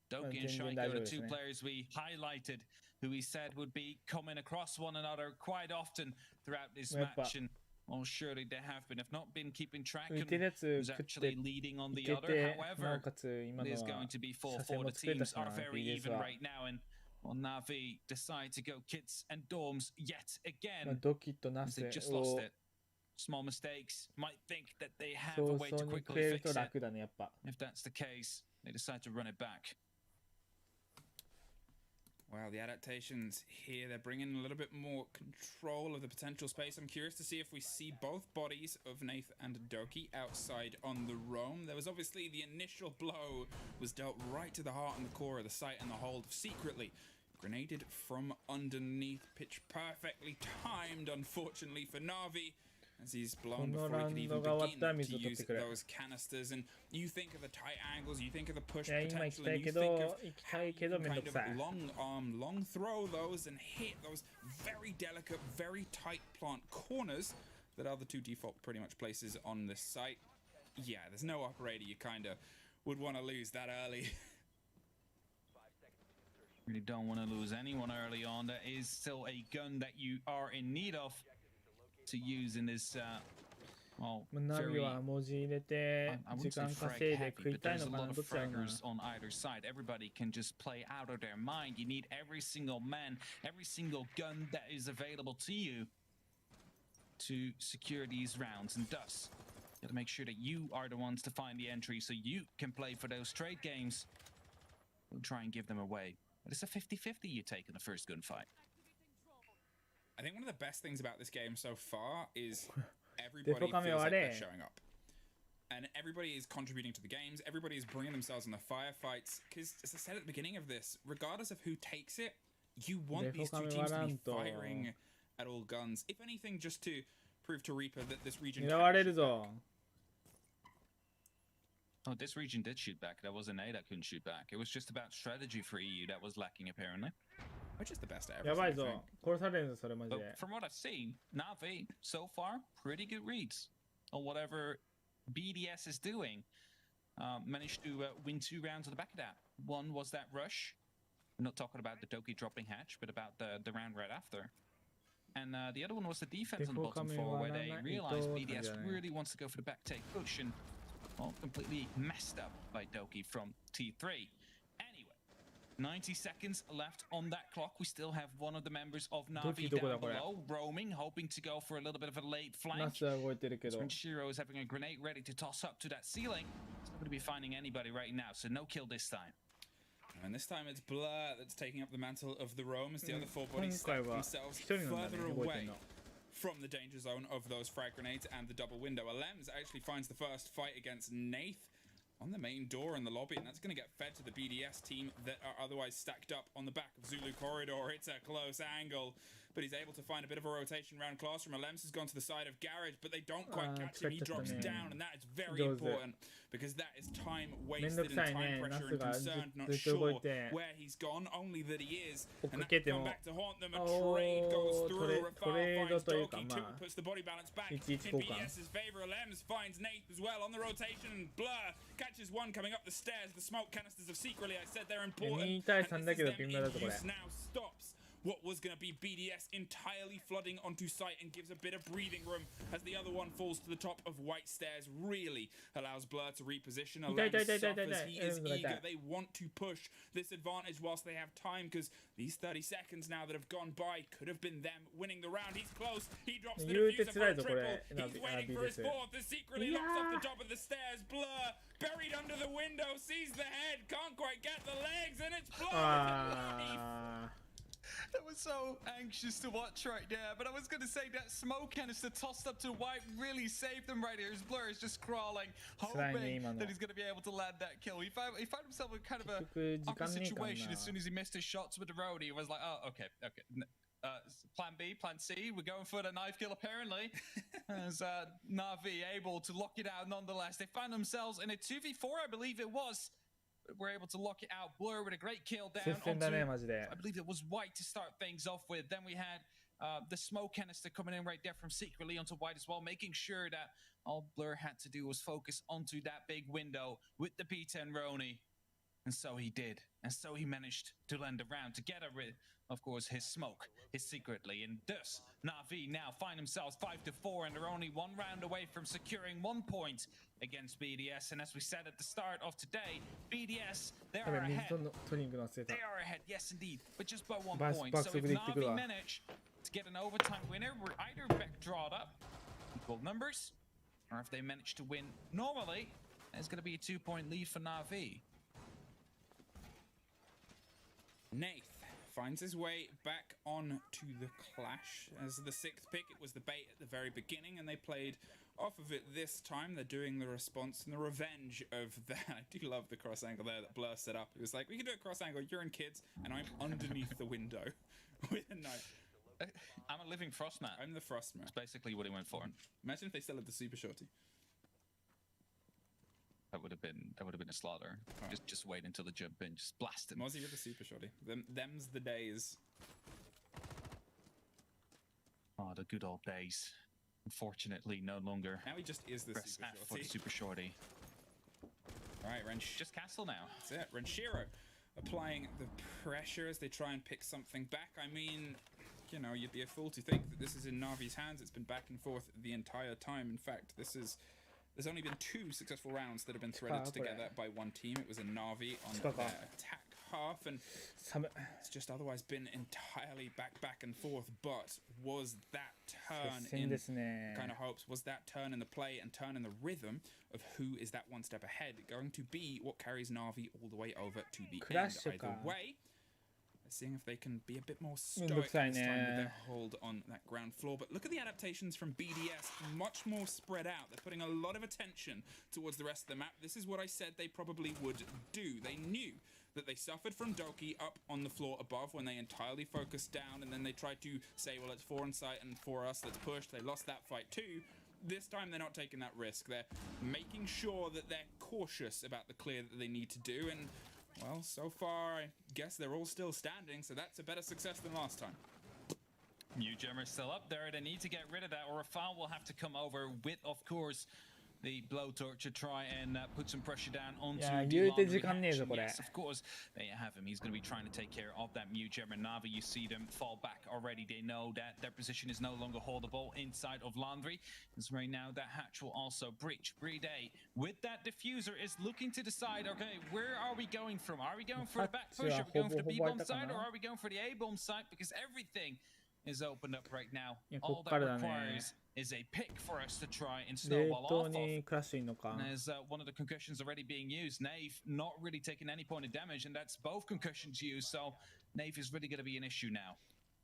Doki and Shaiko, the two players we highlighted, who we said would be coming across one another quite often throughout this match. And well, surely they have been, if not been keeping track of who's actually leading on the other. However, it is going to be 4-4. The teams are very even right now, and well, Navi decide to go kits and dorms yet again. They just lost it. Small mistakes, might think that they have a way to quickly fix it. If that's the case, they decide to run it back. Well, the adaptations here, they're bringing a little bit more control of the potential space. I'm curious to see if we see both bodies of Nath and Doki outside on the roam. There was obviously the initial blow was dealt right to the heart and the core of the site and the hold secretly. Grenaded from underneath, pitch perfectly timed, unfortunately for Navi, as he's blown before he could even begin to use those canisters. And you think of the tight angles, you think of the push potential, and you think of how you can kind of long arm, long throw those and hit those very delicate, very tight plant corners that are the two default pretty much places on this site. Yeah, there's no operator you kind of would want to lose that early. Really don't want to lose anyone early on. That is still a gun that you are in need of to use in this well, very, I wouldn't say frag heavy, but there's a lot of fraggers on either side. Everybody can just play out of their mind. You need every single man, every single gun that is available to you to secure these rounds, and thus you got to make sure that you are the ones to find the entry so you can play for those trade games. We'll try and give them away, but it's a 50-50 you take in the first gunfight. I think one of the best things about this game so far is everybody feels like they're showing up. And everybody is contributing to the games. Everybody is bringing themselves in the firefights. Because, as I said at the beginning of this, regardless of who takes it, you want these two teams to be firing at all guns. If anything, just to prove to Reaper that this region Oh, this region did shoot back. That wasn't A that couldn't shoot back. It was just about strategy for EU that was lacking, apparently. Which is the best ever. But from what I've seen, Navi, so far, pretty good reads on whatever BDS is doing. Managed to win 2 rounds on the back of that. One was that rush. I'm not talking about the Doki dropping hatch, but about the round right after. And the other one was the defense on the bottom floor, where they realized BDS really wants to go for the back take push, and well, completely messed up by Doki from T3. 90 seconds left on that clock. We still have one of the members of Navi down below, roaming, hoping to go for a little bit of a late flank. Shiro is having a grenade ready to toss up to that ceiling. He's not going to be finding anybody right now, so no kill this time. And this time it's Blur that's taking up the mantle of the roam as the other 4 bodies stack themselves further away from the danger zone of those frag grenades and the double window. Alems actually finds the first fight against Nath on the main door in the lobby, and that's going to get fed to the BDS team that are otherwise stacked up on the back of Zulu corridor. It's a close angle, but he's able to find a bit of a rotation around Classroom. Alems has gone to the side of Garage, but they don't quite catch him. He drops down, and that is very important because that is time wasted and time pressure and concerned, not sure where he's gone, only that he is, and that can come back to haunt them. A trade goes through. Rafal finds Doki, 2 puts the body balance back in BDS's favor. Alems finds Nath as well on the rotation, and Blur catches one coming up the stairs. The smoke canisters of secretly, I said they're important. And this is them in use now stops. what was going to be BDS entirely flooding onto site and gives a bit of breathing room as the other one falls to the top of white stairs. Really allows Blur to reposition. Suffers. He is eager. They want to push this advantage whilst they have time, because these 30 seconds now that have gone by could have been them winning the round. He's close. He drops the diffuser for a triple. He's waiting for his fourth. This secretly locks off the top of the stairs. Blur buried under the window, sees the head, can't quite get the legs, and it's Blur. I was so anxious to watch right there, but I was going to say that smoke canister tossed up to white really saved them right here. His Blur is just crawling, hoping that he's going to be able to land that kill. He found himself in kind of a awkward situation as soon as he missed his shots with the roadie. He was like, oh, okay. Plan B, plan C, we're going for the knife kill apparently. As Na'Vi able to lock it out nonetheless. They found themselves in a 2v4, I believe it was. We're able to lock it out. Blur with a great kill down onto, I believe it was white to start things off with. Then we had the smoke canister coming in right there from secretly onto white as well, making sure that all Blur had to do was focus onto that big window with the P10 Roni. And so he did. And so he managed to land the round together with, of course, his smoke, his secretly. And thus, Na'Vi now find themselves 5-4, and they're only one round away from securing 1 point against BDS. And as we said at the start of today, BDS, they are ahead. They are ahead, yes indeed, but just by 1 point. So if Na'Vi manage to get an overtime winner, we're either backdrawed up, equal numbers, or if they manage to win normally, it's going to be a 2-point lead for Na'Vi. Nath finds his way back on to the clash. As the 6th pick, it was the bait at the very beginning, and they played off of it this time. They're doing the response and the revenge of that. I do love the cross angle there that Blur set up. It was like, we can do a cross angle, you're in kids, and I'm underneath the window with a knife. I'm a living Frostmat. I'm the Frostmat. That's basically what he went for. Imagine if they still had the Super Shorty. That would have been a slaughter. Oh. Just wait until the jump in, just blast him. Mozzie with the Super Shorty. Them's the days. Oh, the good old days. Unfortunately, no longer. Now he just is the Super Shorty. For the Super Shorty. All right, just castle now. That's it. Renshiro applying the pressure as they try and pick something back. I mean, you know, you'd be a fool to think that this is in Na'Vi's hands. It's been back and forth the entire time. In fact, there's only been 2 successful rounds that have been threaded together by one team. It was a Na'Vi on their attack half, and it's just otherwise been entirely back and forth. But was that turn in kind of hopes, was that turn in the play and turn in the rhythm of who is that one step ahead going to be what carries Na'Vi all the way over to the end? Either way, seeing if they can be a bit more stoic this time with their hold on that ground floor. But look at the adaptations from BDS, much more spread out. They're putting a lot of attention towards the rest of the map. This is what I said they probably would do. They knew that they suffered from Doki up on the floor above when they entirely focused down, and then they tried to say, well, it's 4 on site and 4 us, let's push. They lost that fight too. This time they're not taking that risk. They're making sure that they're cautious about the clear that they need to do, and well, so far, I guess they're all still standing, so that's a better success than last time. New Gemmer's still up there. They need to get rid of that, or a foul will have to come over with, of course, the blowtorch to try and put some pressure down onto Yes, of course, there you have him. He's going to be trying to take care of that Mew Gemmer. Na'Vi, you see them fall back already. They know that their position is no longer holdable inside of Laundry. And so right now, that hatch will also breach. Brede, with that diffuser, is looking to decide, okay, where are we going from? Are we going for the back push? Are we going for the B-bomb side? Or are we going for the A-bomb side? Because everything is opened up right now. All that requires is a pick for us to try and snowball off of. And there's one of the concussions already being used. Nave not really taking any point of damage, and that's both concussions used, so Nave is really going to be an issue now.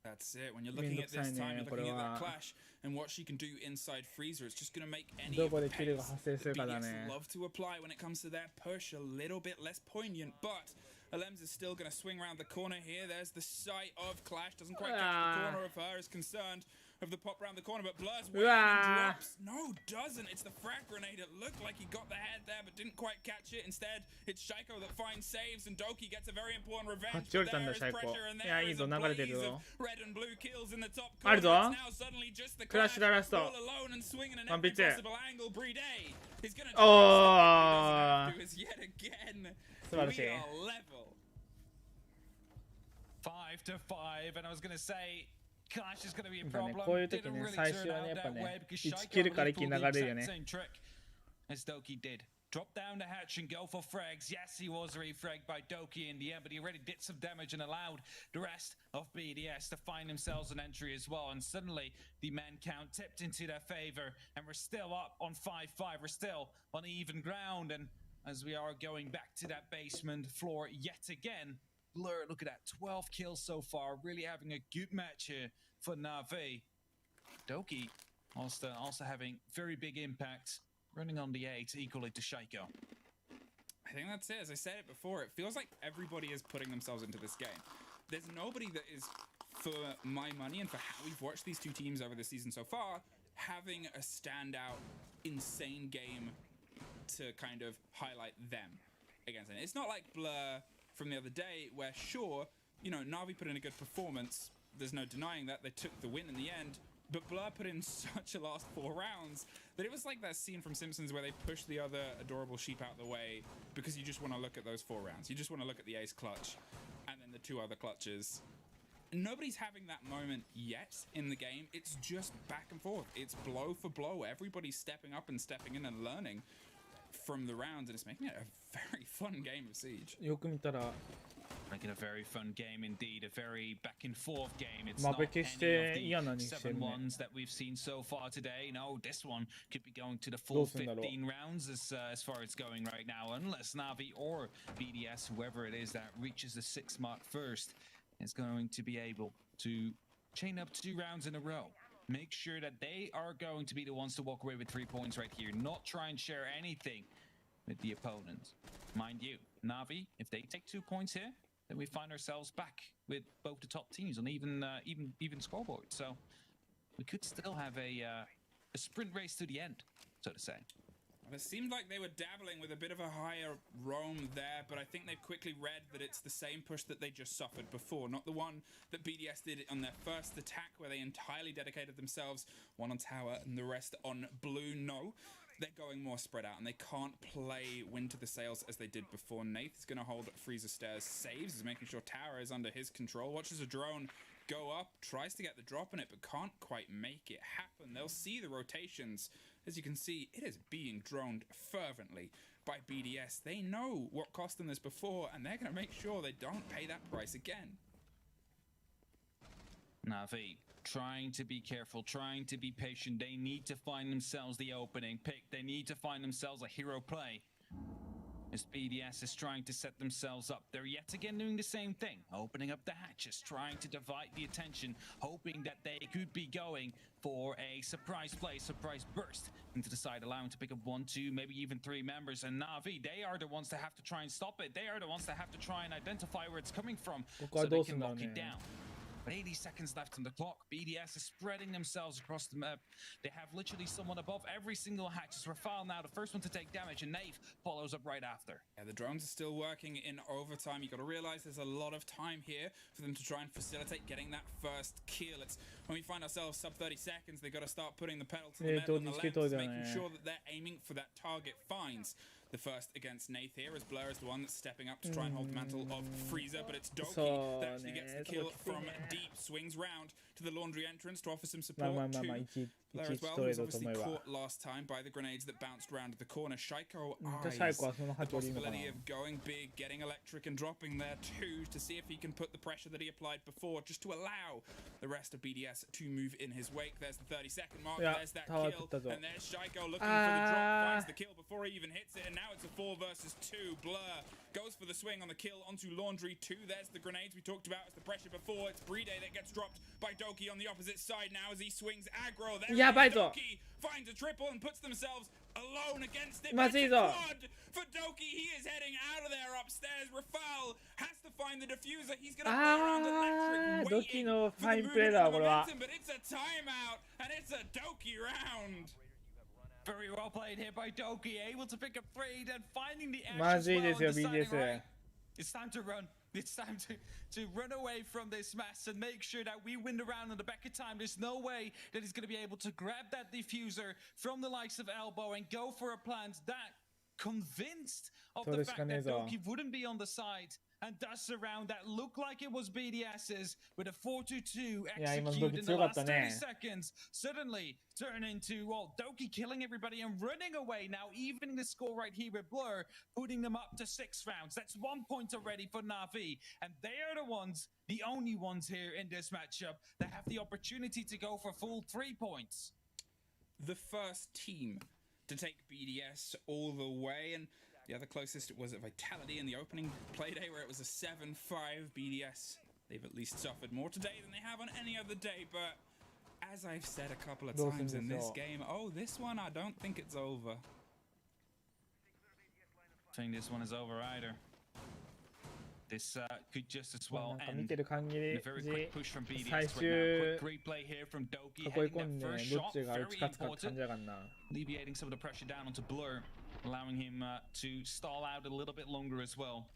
That's it. When you're looking at this time, you're looking at that clash and what she can do inside Freezer. It's just going to make any pace that BDS love to apply when it comes to that push a little bit less poignant, but Alems is still going to swing around the corner here. There's the sight of Clash. Doesn't quite catch the corner of her. Is concerned of the pop around the corner, but Blur's waiting and drops. No, doesn't. It's the frag grenade. It looked like he got the head there, but didn't quite catch it. Instead, it's Shaiko that finds saves, and Doki gets a very important revenge. But there is pressure, and there is a blaze of red and blue kills in the top corner. It's now suddenly just the Clash all alone and swinging an every possible angle. Brede is going to do this yet again. We are level. 5-5, and I was going to say Clash is going to be a problem. こういう時ね、最初はね、やっぱね、1キルから一気に流れるよね。As Doki did. Drop down the hatch and go for frags. Yes, he was refragged by Doki in the end, but he already did some damage and allowed the rest of BDS to find themselves an entry as well. And suddenly, the man count tipped into their favor, and we're still up on 5-5. We're still on even ground, and as we are going back to that basement floor yet again, Blur, look at that, 12 kills so far, really having a good match here for Na'Vi. Doki also having very big impact, running on the 8 equally to Shaiko. I think that's it. As I said it before, it feels like everybody is putting themselves into this game. There's nobody that is, for my money and for how we've watched these two teams over the season so far, having a standout, insane game to kind of highlight them against it. It's not like Blur from the other day where, sure, you know, Na'Vi put in a good performance. There's no denying that. They took the win in the end. But Blur put in such a last 4 rounds that it was like that scene from Simpsons where they push the other adorable sheep out the way because you just want to look at those 4 rounds. You just want to look at the ace clutch and then the 2 other clutches. Nobody's having that moment yet in the game. It's just back and forth. It's blow for blow. Everybody's stepping up and stepping in and learning from the rounds, and it's making it a very fun game of Siege. よく見たら Making a very fun game indeed, a very back and forth game. It's not any of the 7-1s that we've seen so far today. No, this one could be going to the full 15 rounds as far as it's going right now, unless Na'Vi or BDS, whoever it is that reaches the 6 mark first, is going to be able to chain up 2 rounds in a row. Make sure that they are going to be the ones to walk away with 3 points right here, not try and share anything with the opponent. Mind you, Na'Vi, if they take 2 points here, then we find ourselves back with both the top teams on even scoreboard. So we could still have a sprint race to the end, so to say. Well, it seemed like they were dabbling with a bit of a higher roam there, but I think they've quickly read that it's the same push that they just suffered before, not the one that BDS did on their first attack where they entirely dedicated themselves, one on tower and the rest on blue. No, they're going more spread out and they can't play wind to the sails as they did before. Nath is going to hold Freezer Stairs, saves, is making sure tower is under his control, watches a drone go up, tries to get the drop on it, but can't quite make it happen. They'll see the rotations. As you can see, it is being droned fervently by BDS. They know what cost them this before, and they're going to make sure they don't pay that price again. Na'Vi trying to be careful, trying to be patient. They need to find themselves the opening pick. They need to find themselves a hero play. As BDS is trying to set themselves up, they're yet again doing the same thing, opening up the hatches, trying to divide the attention, hoping that they could be going for a surprise play, surprise burst into the side, allowing to pick up 1, 2, maybe even 3 members. And Na'Vi, they are the ones that have to try and stop it. They are the ones that have to try and identify where it's coming from so they can lock it down. But 80 seconds left on the clock. BDS is spreading themselves across the map. They have literally someone above every single hatch. It's Rafale now, the first one to take damage, and Nave follows up right after. Yeah, the drones are still working in overtime. You got to realize there's a lot of time here for them to try and facilitate getting that first kill. It's when we find ourselves sub 30 seconds, they got to start putting the pedal to the metal on the left, making sure that they're aiming for that target finds. The first against Nath here, as Blur is the one that's stepping up to try and hold the mantle of Freezer, but it's Doki that actually gets the kill from deep, swings round to the laundry entrance to offer some support to Blur as well, who was obviously caught last time by the grenades that bounced round the corner. Shaiko eyes the possibility of going big, getting electric and dropping there too, to see if he can put the pressure that he applied before, just to allow the rest of BDS to move in his wake. There's the 30-second mark, there's that kill, and there's Shaiko looking for the drop, finds the kill before he even hits it, and now it's a 4 versus 2. Blur goes for the swing on the kill onto Laundry 2. There's the grenades we talked about as the pressure before. It's Bride that gets dropped by Doki on the opposite side now as he swings aggro. There Doki finds a triple and puts themselves alone against it. It's a quad for Doki. He is heading out of there upstairs. Rafale has to find the diffuser. He's going to play around electric, waiting for the movement of the momentum, but it's a timeout and it's a Doki round. Very well played here by Doki, able to pick up 3, then finding the edge as well and deciding, right, it's time to run. It's time to run away from this mess and make sure that we win the round in the back of time. There's no way that he's going to be able to grab that diffuser from the likes of Elbow and go for a plant that convinced of the fact that Doki wouldn't be on the side and does surround that looked like it was BDS's with a 4-2-2 execute in the last 30 seconds. Suddenly turn into, well, Doki killing everybody and running away now, evening the score right here with Blur, putting them up to 6 rounds. That's 1 point already for Na'Vi, and they are the ones, the only ones here in this matchup that have the opportunity to go for full 3 points. The first team to take BDS all the way, and the other closest was a Vitality in the opening playday where it was a 7-5 BDS. They've at least suffered more today than they have on any other day, but as I've said a couple of times in this game, this one, I don't think it's over. I think this one is over either. This could just as well end. A very quick push from BDS right now. Quick replay here from Doki, heading their first shot, very important. Alleviating some of the pressure down onto Blur, allowing him to stall out a little bit longer as well.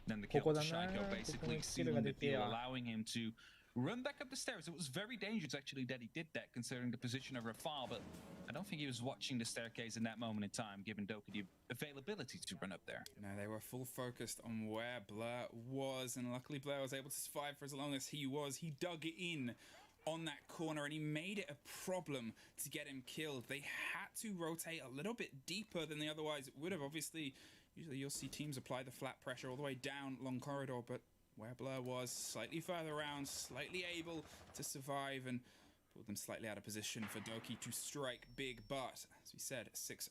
Then the kill to Shaiko basically sealing the deal, allowing him to run back up the stairs. It was very dangerous actually that he did that, considering the position of Rafal, but I don't think he was watching the staircase in that moment in time, giving Doki the availability to run up there. No, they were full focused on where Blur was, and luckily Blur was able to survive for as long as he was. He dug it in on that corner and he made it a problem to get him killed. They had to rotate a little bit deeper than they otherwise would have. Obviously, usually you'll see teams apply the flat pressure all the way down long corridor, but where Blur was slightly further around, slightly able to survive, and pulled them slightly out of position for Doki to strike big. But as we said, 6-5,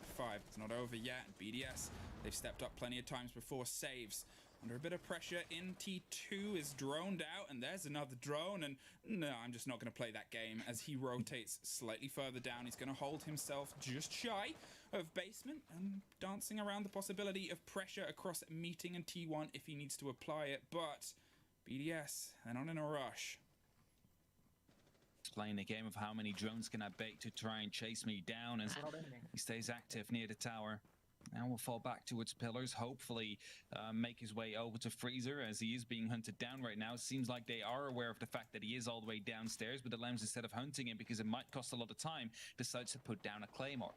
it's not over yet. BDS, they've stepped up plenty of times before. Saves under a bit of pressure in T2 is droned out, and there's another drone, and no, I'm just not going to play that game. As he rotates slightly further down, he's going to hold himself just shy of basement and dancing around the possibility of pressure across meeting and T1 if he needs to apply it. But BDS, they're not in a rush. Playing the game of how many drones can I bait to try and chase me down as he stays active near the tower. Now we'll fall back towards pillars, hopefully make his way over to Freezer as he is being hunted down right now. It seems like they are aware of the fact that he is all the way downstairs, but the Lambs, instead of hunting him because it might cost a lot of time, decides to put down a Claymore.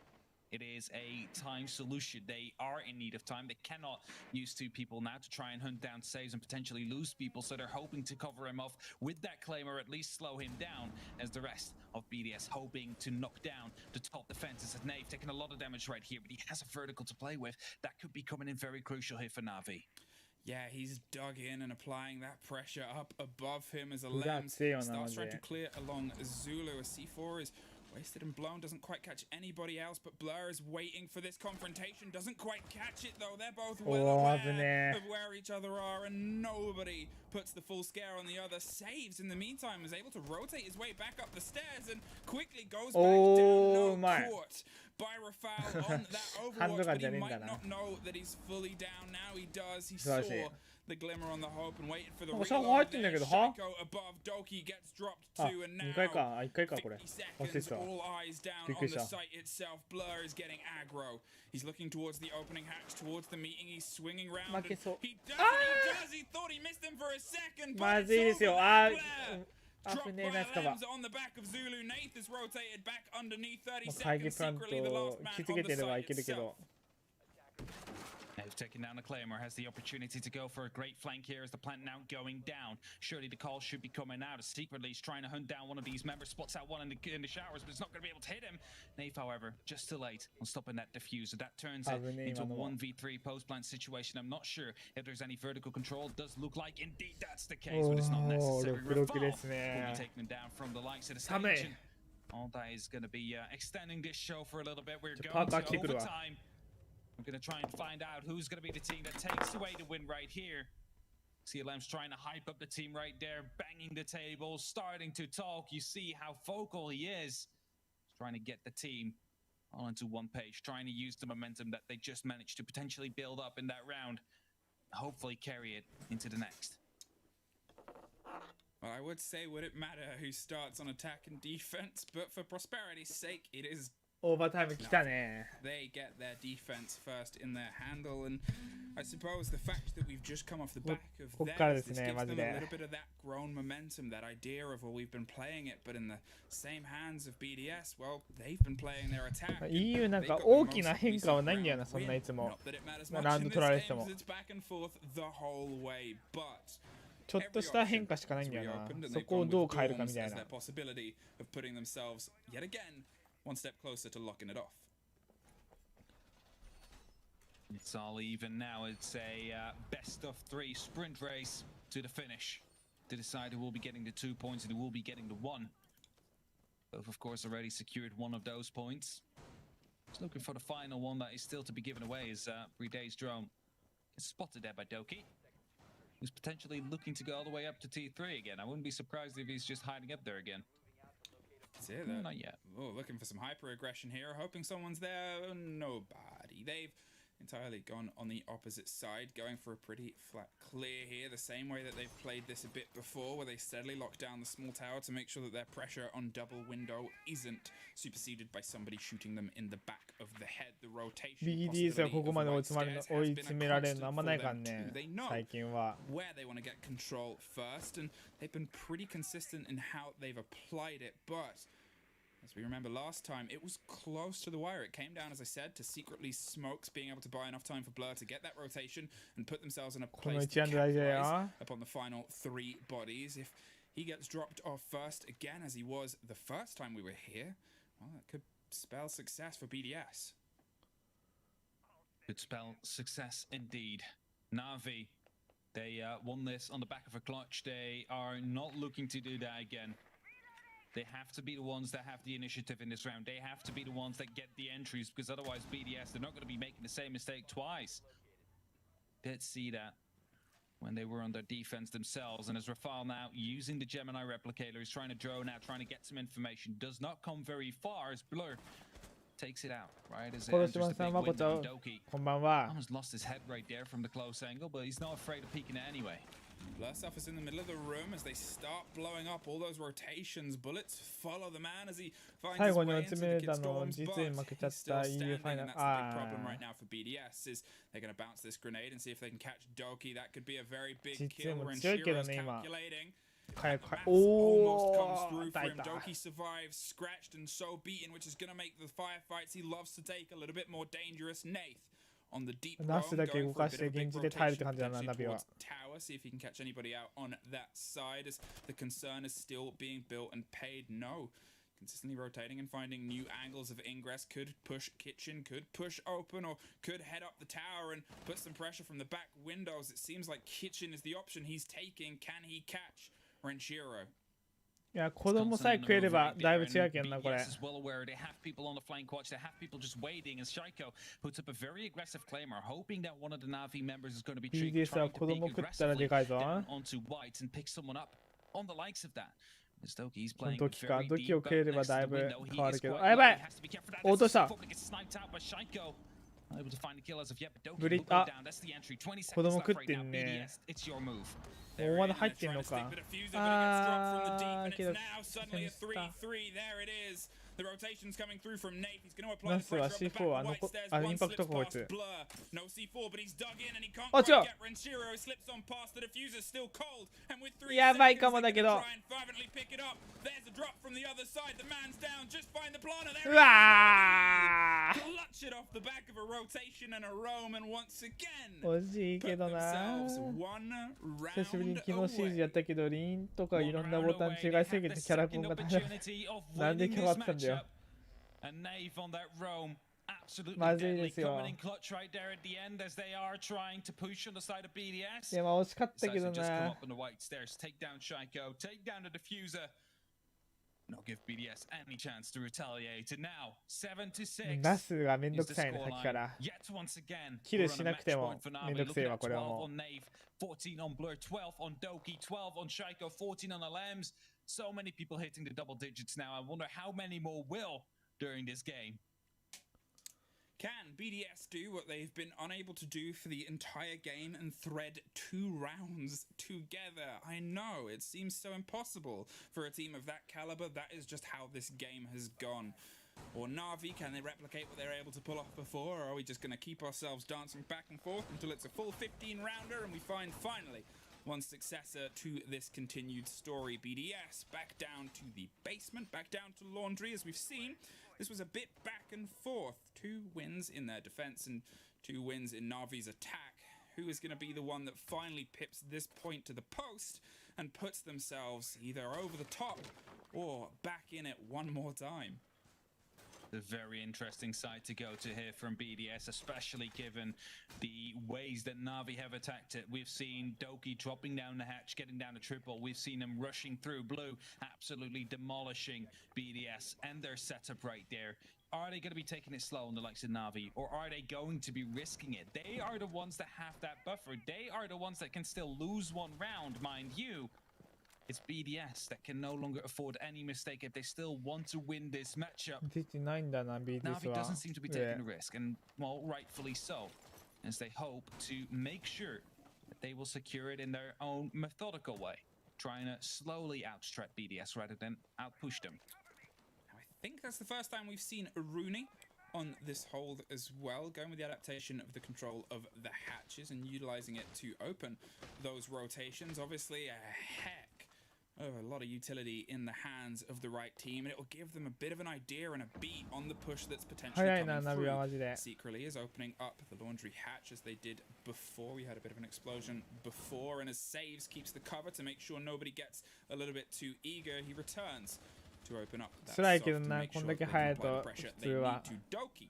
It is a time solution. They are in need of time. They cannot use 2 people now to try and hunt down saves and potentially lose people, so they're hoping to cover him off with that Claymore, at least slow him down, as the rest of BDS hoping to knock down the top defenses. As Nave taking a lot of damage right here, but he has a vertical to play with. That could be coming in very crucial here for Na'Vi. Yeah, he's dug in and applying that pressure up above him as a Lambs starts trying to clear along Zulu. A C4 is wasted and blown, doesn't quite catch anybody else, but Blur is waiting for this confrontation, doesn't quite catch it though. They're both well aware of where each other are, and nobody puts the full scare on the other. Saves in the meantime, is able to rotate his way back up the stairs and quickly goes back down. No caught by Rafal on that Overwatch, but he might not know that he's fully down. Now he does. He saw the glimmer on the hope and waited for the reload there. Shaiko above, Doki gets dropped too, and now 50 seconds, all eyes down on the site itself. Blur is getting aggro. He's looking towards the opening hatch, towards the meeting. He's swinging round. And he does. He thought he missed him for a second, but it's over. Dropped by Lambs on the back of Zulu. Nath is rotated back underneath. 30 seconds. Secretly the last man on the site itself. They've taken down the Claymore, has the opportunity to go for a great flank here as the plant now going down. Surely the call should be coming out. Secretly he's trying to hunt down one of these members, spots out one in the showers, but it's not going to be able to hit him. Nave, however, just too late on stopping that diffuser. That turns it into a 1v3 post-plant situation. I'm not sure if there's any vertical control. It does look like indeed that's the case, but it's not necessary. Rafal will be taking him down from the likes of the stage. All that is going to be extending this show for a little bit. We're going to overtime. We're going to try and find out who's going to be the team that takes away the win right here. CLM's trying to hype up the team right there, banging the table, starting to talk. You see how vocal he is. He's trying to get the team all onto one page, trying to use the momentum that they just managed to potentially build up in that round. Hopefully carry it into the next. Well, I would say, would it matter who starts on attack and defense? But for prosperity's sake, it is オーバータイム来たね。 They get their defense first in their handle, and I suppose the fact that we've just come off the back of theirs, this gives them a little bit of that grown momentum, that idea of, well, we've been playing it, but in the same hands of BDS, well, they've been playing their attack. EU なんか大きな変化はないんだよな、そんないつも。ラウンド取られても。ちょっとした変化しかないんだよな。そこをどう変えるかみたいな。It's all even now. It's a best of 3 sprint race to the finish to decide who will be getting the 2 points and who will be getting the 1. Both, of course, already secured one of those points. Just looking for the final one that is still to be given away is Bds drone. It's spotted there by Doki, who's potentially looking to go all the way up to T3 again. I wouldn't be surprised if he's just hiding up there again. Not yet. Oh, looking for some hyper aggression here, hoping someone's there. Nobody. They've entirely gone on the opposite side, going for a pretty flat clear here, the same way that they've played this a bit before, where they steadily lock down the small tower to make sure that their pressure on double window isn't superseded by somebody shooting them in the back of the head. The rotation BDS はここまで追い詰められるのあんまないからね、最近は。Where they want to get control first, and they've been pretty consistent in how they've applied it, but as we remember last time, it was close to the wire. It came down, as I said, to secretly Smokes being able to buy enough time for Blur to get that rotation and put themselves in a place to capitalize upon the final 3 bodies. If he gets dropped off first again, as he was the first time we were here, well, that could spell success for BDS. Could spell success indeed. Na'Vi, they won this on the back of a clutch. They are not looking to do that again. They have to be the ones that have the initiative in this round. They have to be the ones that get the entries, because otherwise BDS, they're not going to be making the same mistake twice. Did see that when they were on their defense themselves. And as Rafal now using the Gemini replicator, he's trying to drone out, trying to get some information. Does not come very far as Blur takes it out, right? As it enters the big window. Doki almost lost his head right there from the close angle, but he's not afraid of peeking it anyway. Blur is in the middle of the room as they start blowing up all those rotations. Bullets follow the man as he finds his way into the kid storms, but he's still standing, and that's the big problem right now for BDS, is they're going to bounce this grenade and see if they can catch Doki. That could be a very big kill. Renshiro's calculating. Almost comes through for him. Doki survives, scratched and so beaten, which is going to make the firefights he loves to take a little bit more dangerous. Nath on the deep roam, going for a bit of a big rotation, potentially towards tower, see if he can catch anybody out on that side, as the concern is still being built and paid. No, consistently rotating and finding new angles of ingress. Could push kitchen, could push open, or could head up the tower and put some pressure from the back windows. It seems like kitchen is the option he's taking. Can he catch Renshiro? いや、子供さえ食えればだいぶ違うけどな、これ。BDS is well aware they have people on the flank watch, they have people just waiting, as Shaiko puts up a very aggressive claimer, hoping that one of the Na'Vi members is going to be trying to peek aggressively down onto white and pick someone up on the likes of that. As Doki is playing very deep, but next to the window, he is quite low. He has to be careful that this is before he gets sniped out by Shaiko. Unable to find the kill as of yet, but Doki will go down. That's the entry. 20 seconds left right now. BDS, it's your move. まだ入ってんのか。あー、けど、The rotation's coming through from Nate. He's going to apply the pressure up the back of White Stairs. One slips past Blur. No C4, but he's dug in and he can't quite get Renshiro. Slips on past the diffuser, still cold. And with 3 seconds, they're going to try and fervently pick it up. There's a drop from the other side. The man's down. Just find the planner. There he is. Clutch it off the back of a rotation and a roam, and once again put themselves 1 round 久しぶりに昨日シーズやったけど、リンとかいろんなボタン違いすぎてキャラコンがなんで変わったんだよ。And Nave on that roam, absolutely まずいですよ。 coming in clutch right there at the end as they are trying to push on the side of BDS. いや、まあ惜しかったけど just come な。 up on the white stairs, take down Shaiko, take down the diffuser. Not give BDS any chance to retaliate. And now 7-6. ナスがめんどくさいね、さっきから。 Yet once again, キルしなくてもめんどくせえわ、これはもう。 14 on Blur, 12 on Doki, 12 on Shaiko, 14 on Alems. So many people hitting the double digits now. I wonder how many more will during this game. Can BDS do what they've been unable to do for the entire game and thread 2 rounds together? I know, it seems so impossible for a team of that caliber. That is just how this game has gone. Or Na'Vi, can they replicate what they were able to pull off before, or are we just going to keep ourselves dancing back and forth until it's a full 15-rounder and we find finally one successor to this continued story? BDS back down to the basement, back down to laundry. As we've seen, this was a bit back and forth. 2 wins in their defense and 2 wins in Na'Vi's attack. Who is going to be the one that finally pips this point to the post and puts themselves either over the top or back in it one more time? A very interesting side to go to here from BDS, especially given the ways that Na'Vi have attacked it. We've seen Doki dropping down the hatch, getting down to triple. We've seen him rushing through blue, absolutely demolishing BDS and their setup right there. Are they going to be taking it slow on the likes of Na'Vi, or are they going to be risking it? They are the ones that have that buffer. They are the ones that can still lose one round, mind you. It's BDS that can no longer afford any mistake if they still want to win this matchup. Na'Vi doesn't seem to be taking a risk, and well, rightfully so, as they hope to make sure that they will secure it in their own methodical way, trying to slowly outstrap BDS rather than outpush them. I think that's the first time we've seen Rooney on this hold as well, going with the adaptation of the control of the hatches and utilizing it to open those rotations. Obviously a lot of utility in the hands of the right team, and it will give them a bit of an idea and a beat on the push that's potentially coming through. Secretly is opening up the laundry hatch as they did before. We had a bit of an explosion before, and as Saves keeps the cover to make sure nobody gets a little bit too eager, he returns to open up that soft to make sure they can apply the pressure they need to. Doki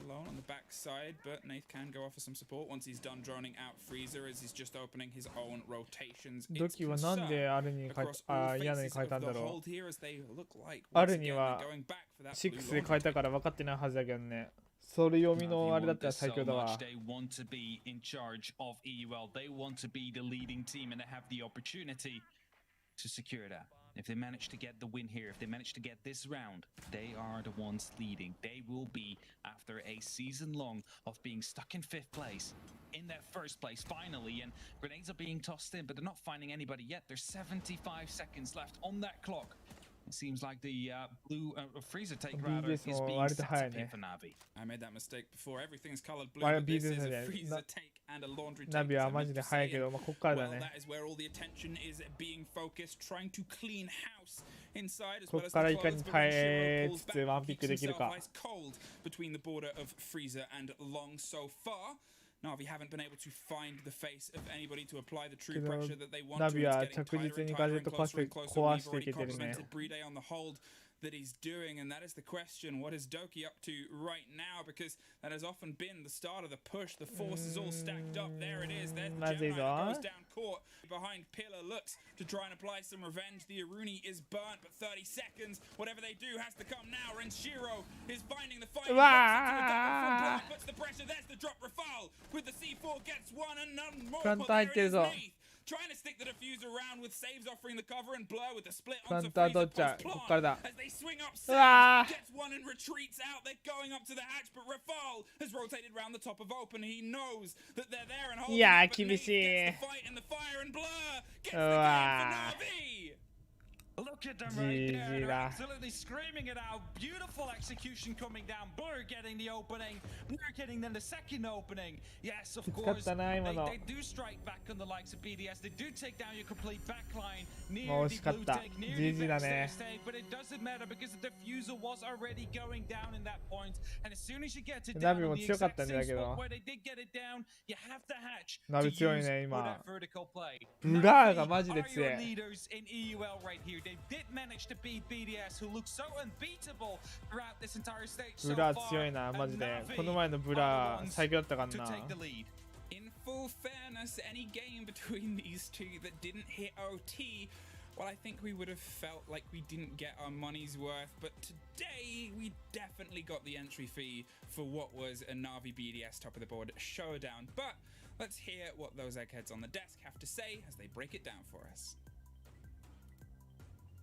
alone on the back side, but Nath can go off for some support once he's done droning out Freezer as he's just opening his own rotations. It's concern across all faces of the hold here as they look like once again they're going back for that blue laundry. それ読みのあれだったら最強だわ。 They want to be in charge of EUL. They want to be the leading team and they have the opportunity to secure that. If they manage to get the win here, if they manage to get this round, they are the ones leading. They will be, after a season long of being stuck in 5th place, in that 1st place finally, and grenades are being tossed in, but they're not finding anybody yet. There's 75 seconds left on that clock. It seems like the blue freezer take rather is being set up here for Na'Vi. I made that mistake before. Everything's colored blue, but this is a freezer take and a laundry take. Well, that is where all the attention is being focused, trying to clean house inside as well as the clothes, but when Shiro pulls back, he keeps himself ice cold between the border of freezer and long so far. Na'Vi haven't been able to find the face of anybody to apply the true pressure that they want to. It's getting tighter and closer and closer. We've already complimented Bride on the hold that he's doing, and that is the question. What is Doki up to right now? Because that has often been the start of the push. The force is all stacked up. There it is. There's the Gemini that goes down court. Behind Pillar looks to try and apply some revenge. The Aruni is burnt, but 30 seconds. Whatever they do has to come now. Renshiro is finding the fight. Puts the pressure. There's the drop. Rafal with the C4 gets one and none more. There it is, Nath. Trying to stick the diffuser around with Saves offering the cover and Blur with the split onto Freezer post-plant as they swing up. Saves gets one and retreats out. They're going up to the hatch, but Rafal has rotated around the top of open. He knows that they're there and holding it, but Nath gets the fight in the fire and Blur gets the game for Na'Vi. Look at them right there, they're absolutely screaming it out. Beautiful execution coming down. Blur getting the opening. Blur getting then the second opening. Yes, of course, they do strike back on the likes of BDS. They do take down your complete backline near the blue take, near the backstairs take, but it doesn't matter because the diffuser was already going down in that point. And as soon as you get it down on the exact same spot where they did get it down, you have the hatch to use for that vertical play. Na'Vi are your leaders in EUL right here. They did manage to beat BDS, who looks so unbeatable throughout this entire stage so far. In full fairness, any game between these two that didn't hit OT, well, I think we would have felt like we didn't get our money's worth, but today we definitely got the entry fee for what was a Na'Vi BDS top of the board showdown. But let's hear what those eggheads on the desk have to say as they break it down for us.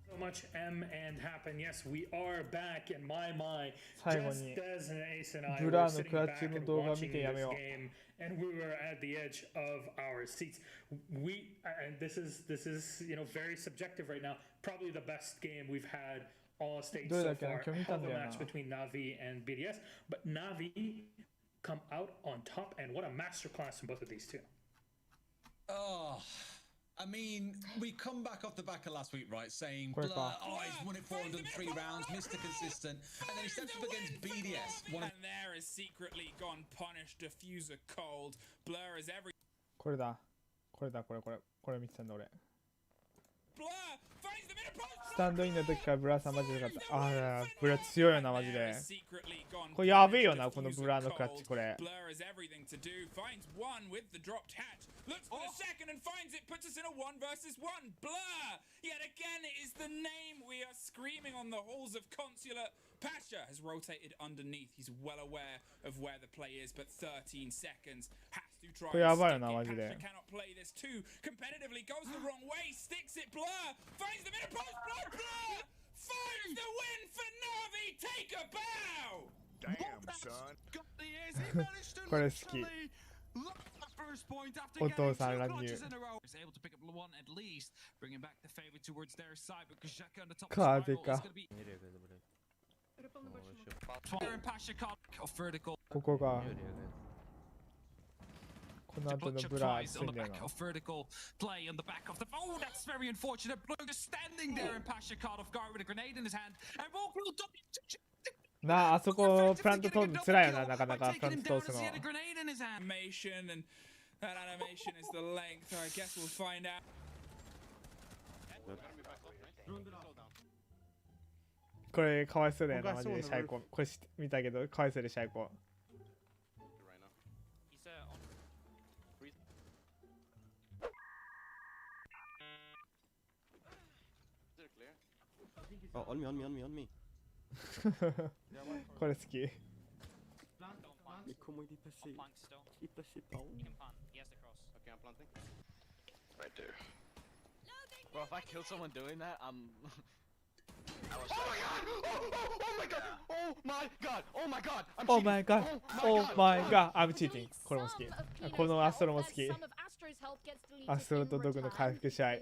So much M and happen. Yes, we are back in my mind. Just Des and Ace and I were sitting back and watching this game, and we were at the edge of our seats. And this is very subjective right now. Probably the best game we've had all states so far of the match between Na'Vi and BDS. But Na'Vi come out on top, and what a masterclass from both of these two. Oh, I mean, we come back off the back of last week, right, saying, Blur, he's won it 403 rounds, Mr. Consistent, and then he steps up against BDS. And there is secretly gone punish, diffuser cold. Blur is every... これ見てたんだ俺。スタンドインの時からブラさんマジでよかった。ああ、ブラ強いよな、マジで。これやべえよな、このブラのクラッチ、これ。Looks for the second and finds it, puts us in a 1 versus 1. Blur! Yet again, it is the name we are screaming on the halls of Consulate. Pasha has rotated underneath. He's well aware of where the play is, but 13 seconds. Has to try and stick it. Pasha cannot play this too competitively. Goes the wrong way, sticks it. Blur finds the middle post. Blur finds the win for Na'Vi. Take a bow! Damn, son. Got the ears. He managed to literally look at the first point after getting 2 clutches in a row. Is able to pick up one at least, bringing back the favor towards their side, because Xhaka on the top of the spiral is going to be... And Pasha caught off vertical. ここがこの後のブラー強いんだよな。 Vertical play on the back of the... Oh, that's very unfortunate. Blue just standing there, and Pasha caught off guard with a grenade in his hand, and Wolf will double... なあ、あそこプラント通るのつらいよな、なかなかプラント通すの。 Animation, and that animation is the length. I guess we'll find out. これかわいそうだよな、マジでシャイコ。これ見たけどかわいそうでシャイコ。Oh, on me. これ好き。 Mais comment il est passé? Il est passé par où? Okay, I'm planting. Right there. Bro, if I kill someone doing that, I'm... Oh my god! Oh my god! Oh my god! Oh my god! Oh my god! I'm cheating. これも好き。このアストロも好き。アストロとドグの回復試合。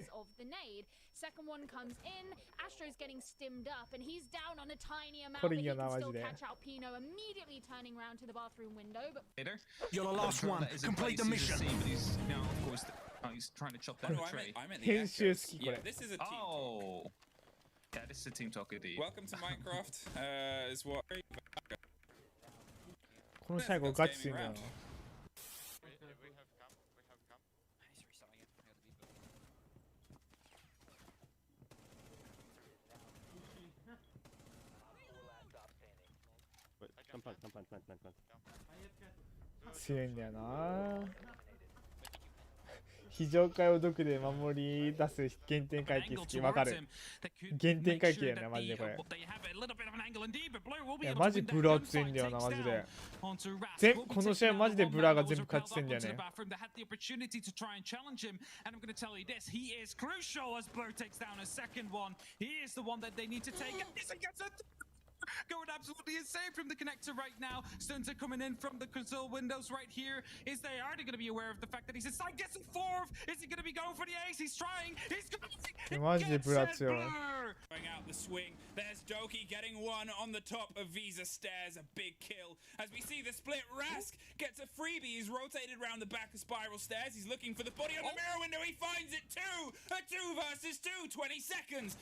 Second one comes in, Astro's getting stimmed up, and he's down on a tiny amount, こ but れい he いよな、 can マ still ジで。 catch out Pino, immediately turning around to the bathroom window, but... You're the last one. Complete the mission. But he's, you know, of course, he's trying to chop down the tray.編集好きこれ。 This is a team. Oh! Yeah, this is a team talk indeed. Welcome to Minecraft. Is what... このシャイコガチすんだよな。 強いんだよな。非常回を毒で守り出す原点回帰好き。わかる。原点回帰だよね、マジでこれ。いや、マジブラー強いんだよな、マジで。この試合マジでブラーが全部勝ちてんだよね。Going absolutely insane from the connector right now. Stunts are coming in from the console windows right here. Is they are they going to be aware of the fact that he's inside? Gets a fourth. Is he going to be going for the ace? He's trying. He's going to going out the swing. There's Doki getting one on the top of Visa stairs. A big kill. As we see the split, Rask gets a freebie. He's rotated around the back of spiral stairs. He's looking for the body on the mirror window. He finds it too. A 2 versus 2. 20 seconds.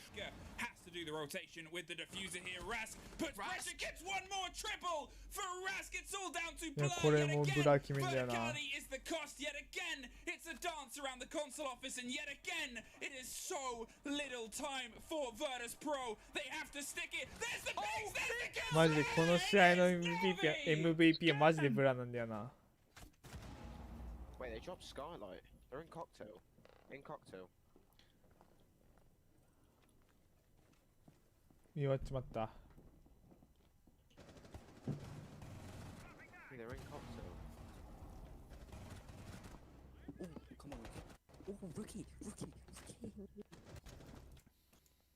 Has to do the rotation with the diffuser here. Rask puts pressure, gets one more triple for Rask. It's all down to Blur yet again. Verticality is the cost yet again. It's a dance around the console office, and yet again, it is so little time for Virtus Pro. They have to stick it. There's the picks, there's the kills. マジでこの試合の MVP はマジでブラなんだよな。 Wait, they dropped Skylight. They're in cocktail. In cocktail. 見終わっちまった。 They're in cocktail. Oh, come on. Oh, rookie.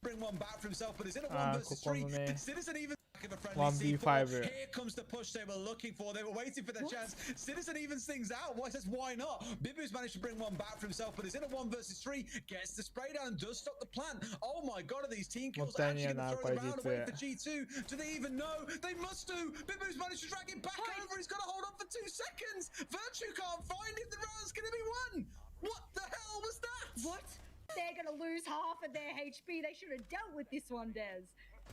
Bring one back for himself, but he's in a 1 versus 3. Citizen even back of a friend. only1v5 C4. Here comes the push they were looking for. They were waiting for their chance. Citizen evens things out. Why says why not? Bibu's managed to bring one back for himself, but is in a 1 versus 3. Gets the spray down and does stop the plant. Oh my god, are these team kills actually going to throw it around away for G2? Do they even know? They must do. Bibu's managed to drag it back over. He's got to hold on for 2 seconds. Virtue can't find him. The round's going to be won. What the hell was that? What? They're going to lose half of their HP. They should have dealt with this one, Des.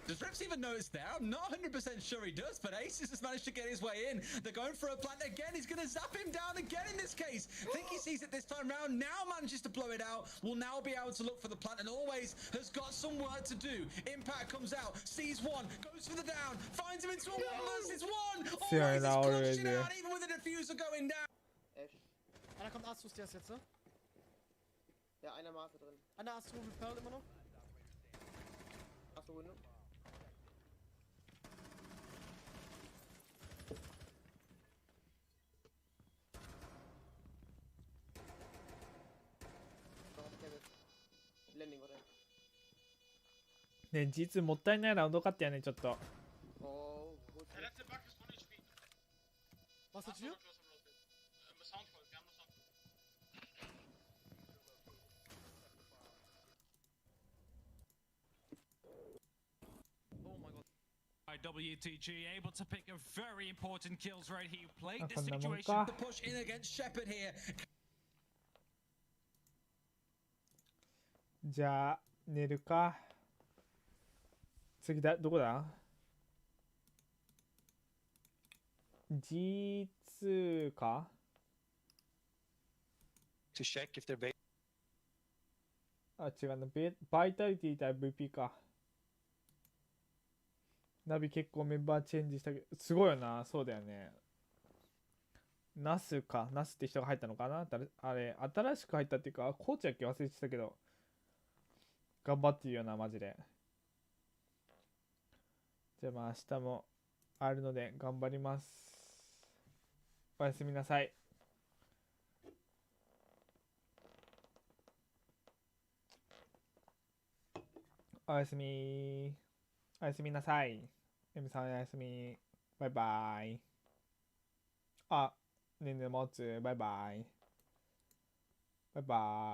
Does Reps even notice there? I'm not 100% sure he does, but Aces has managed to get his way in. They're going for a plant again. He's going to zap him down again in this case. Think he sees it this time round. Now manages to blow it out. Will now be able to look for the plant and always has got some work to do. Impact comes out, sees one, goes for the down, finds him into a 1 versus 1. Always is clutching out even with the diffuser going down. Einer kommt Astro Stairs jetzt, ne? Ja, einer Marke drin. Einer Astro mit Pearl immer noch. Astro Window.ね、実もったいないラウンド勝ったよね、ちょっと。Was ist hier? WTG able to pick a very important kills right here. Played the situation. The push in against Shepard here. じゃあ寝るか。次どこだ ?G2 か To check if they're あ、違うな。バイタリティ対 VP か。ナビ結構メンバーチェンジしたけど、すごいよな。そうだよね。ナスか。ナスって人が入ったのかなあれ、新しく入ったっていうか、コーチやっけ忘れてたけど、頑張ってるよな、マジで。じゃあまあ明日もあるので頑張ります。おやすみなさい。おやすみ。おやすみなさい。エミさんおやすみ。バイバイ。あ、ねんねもつ。バイバイ。バイバイ。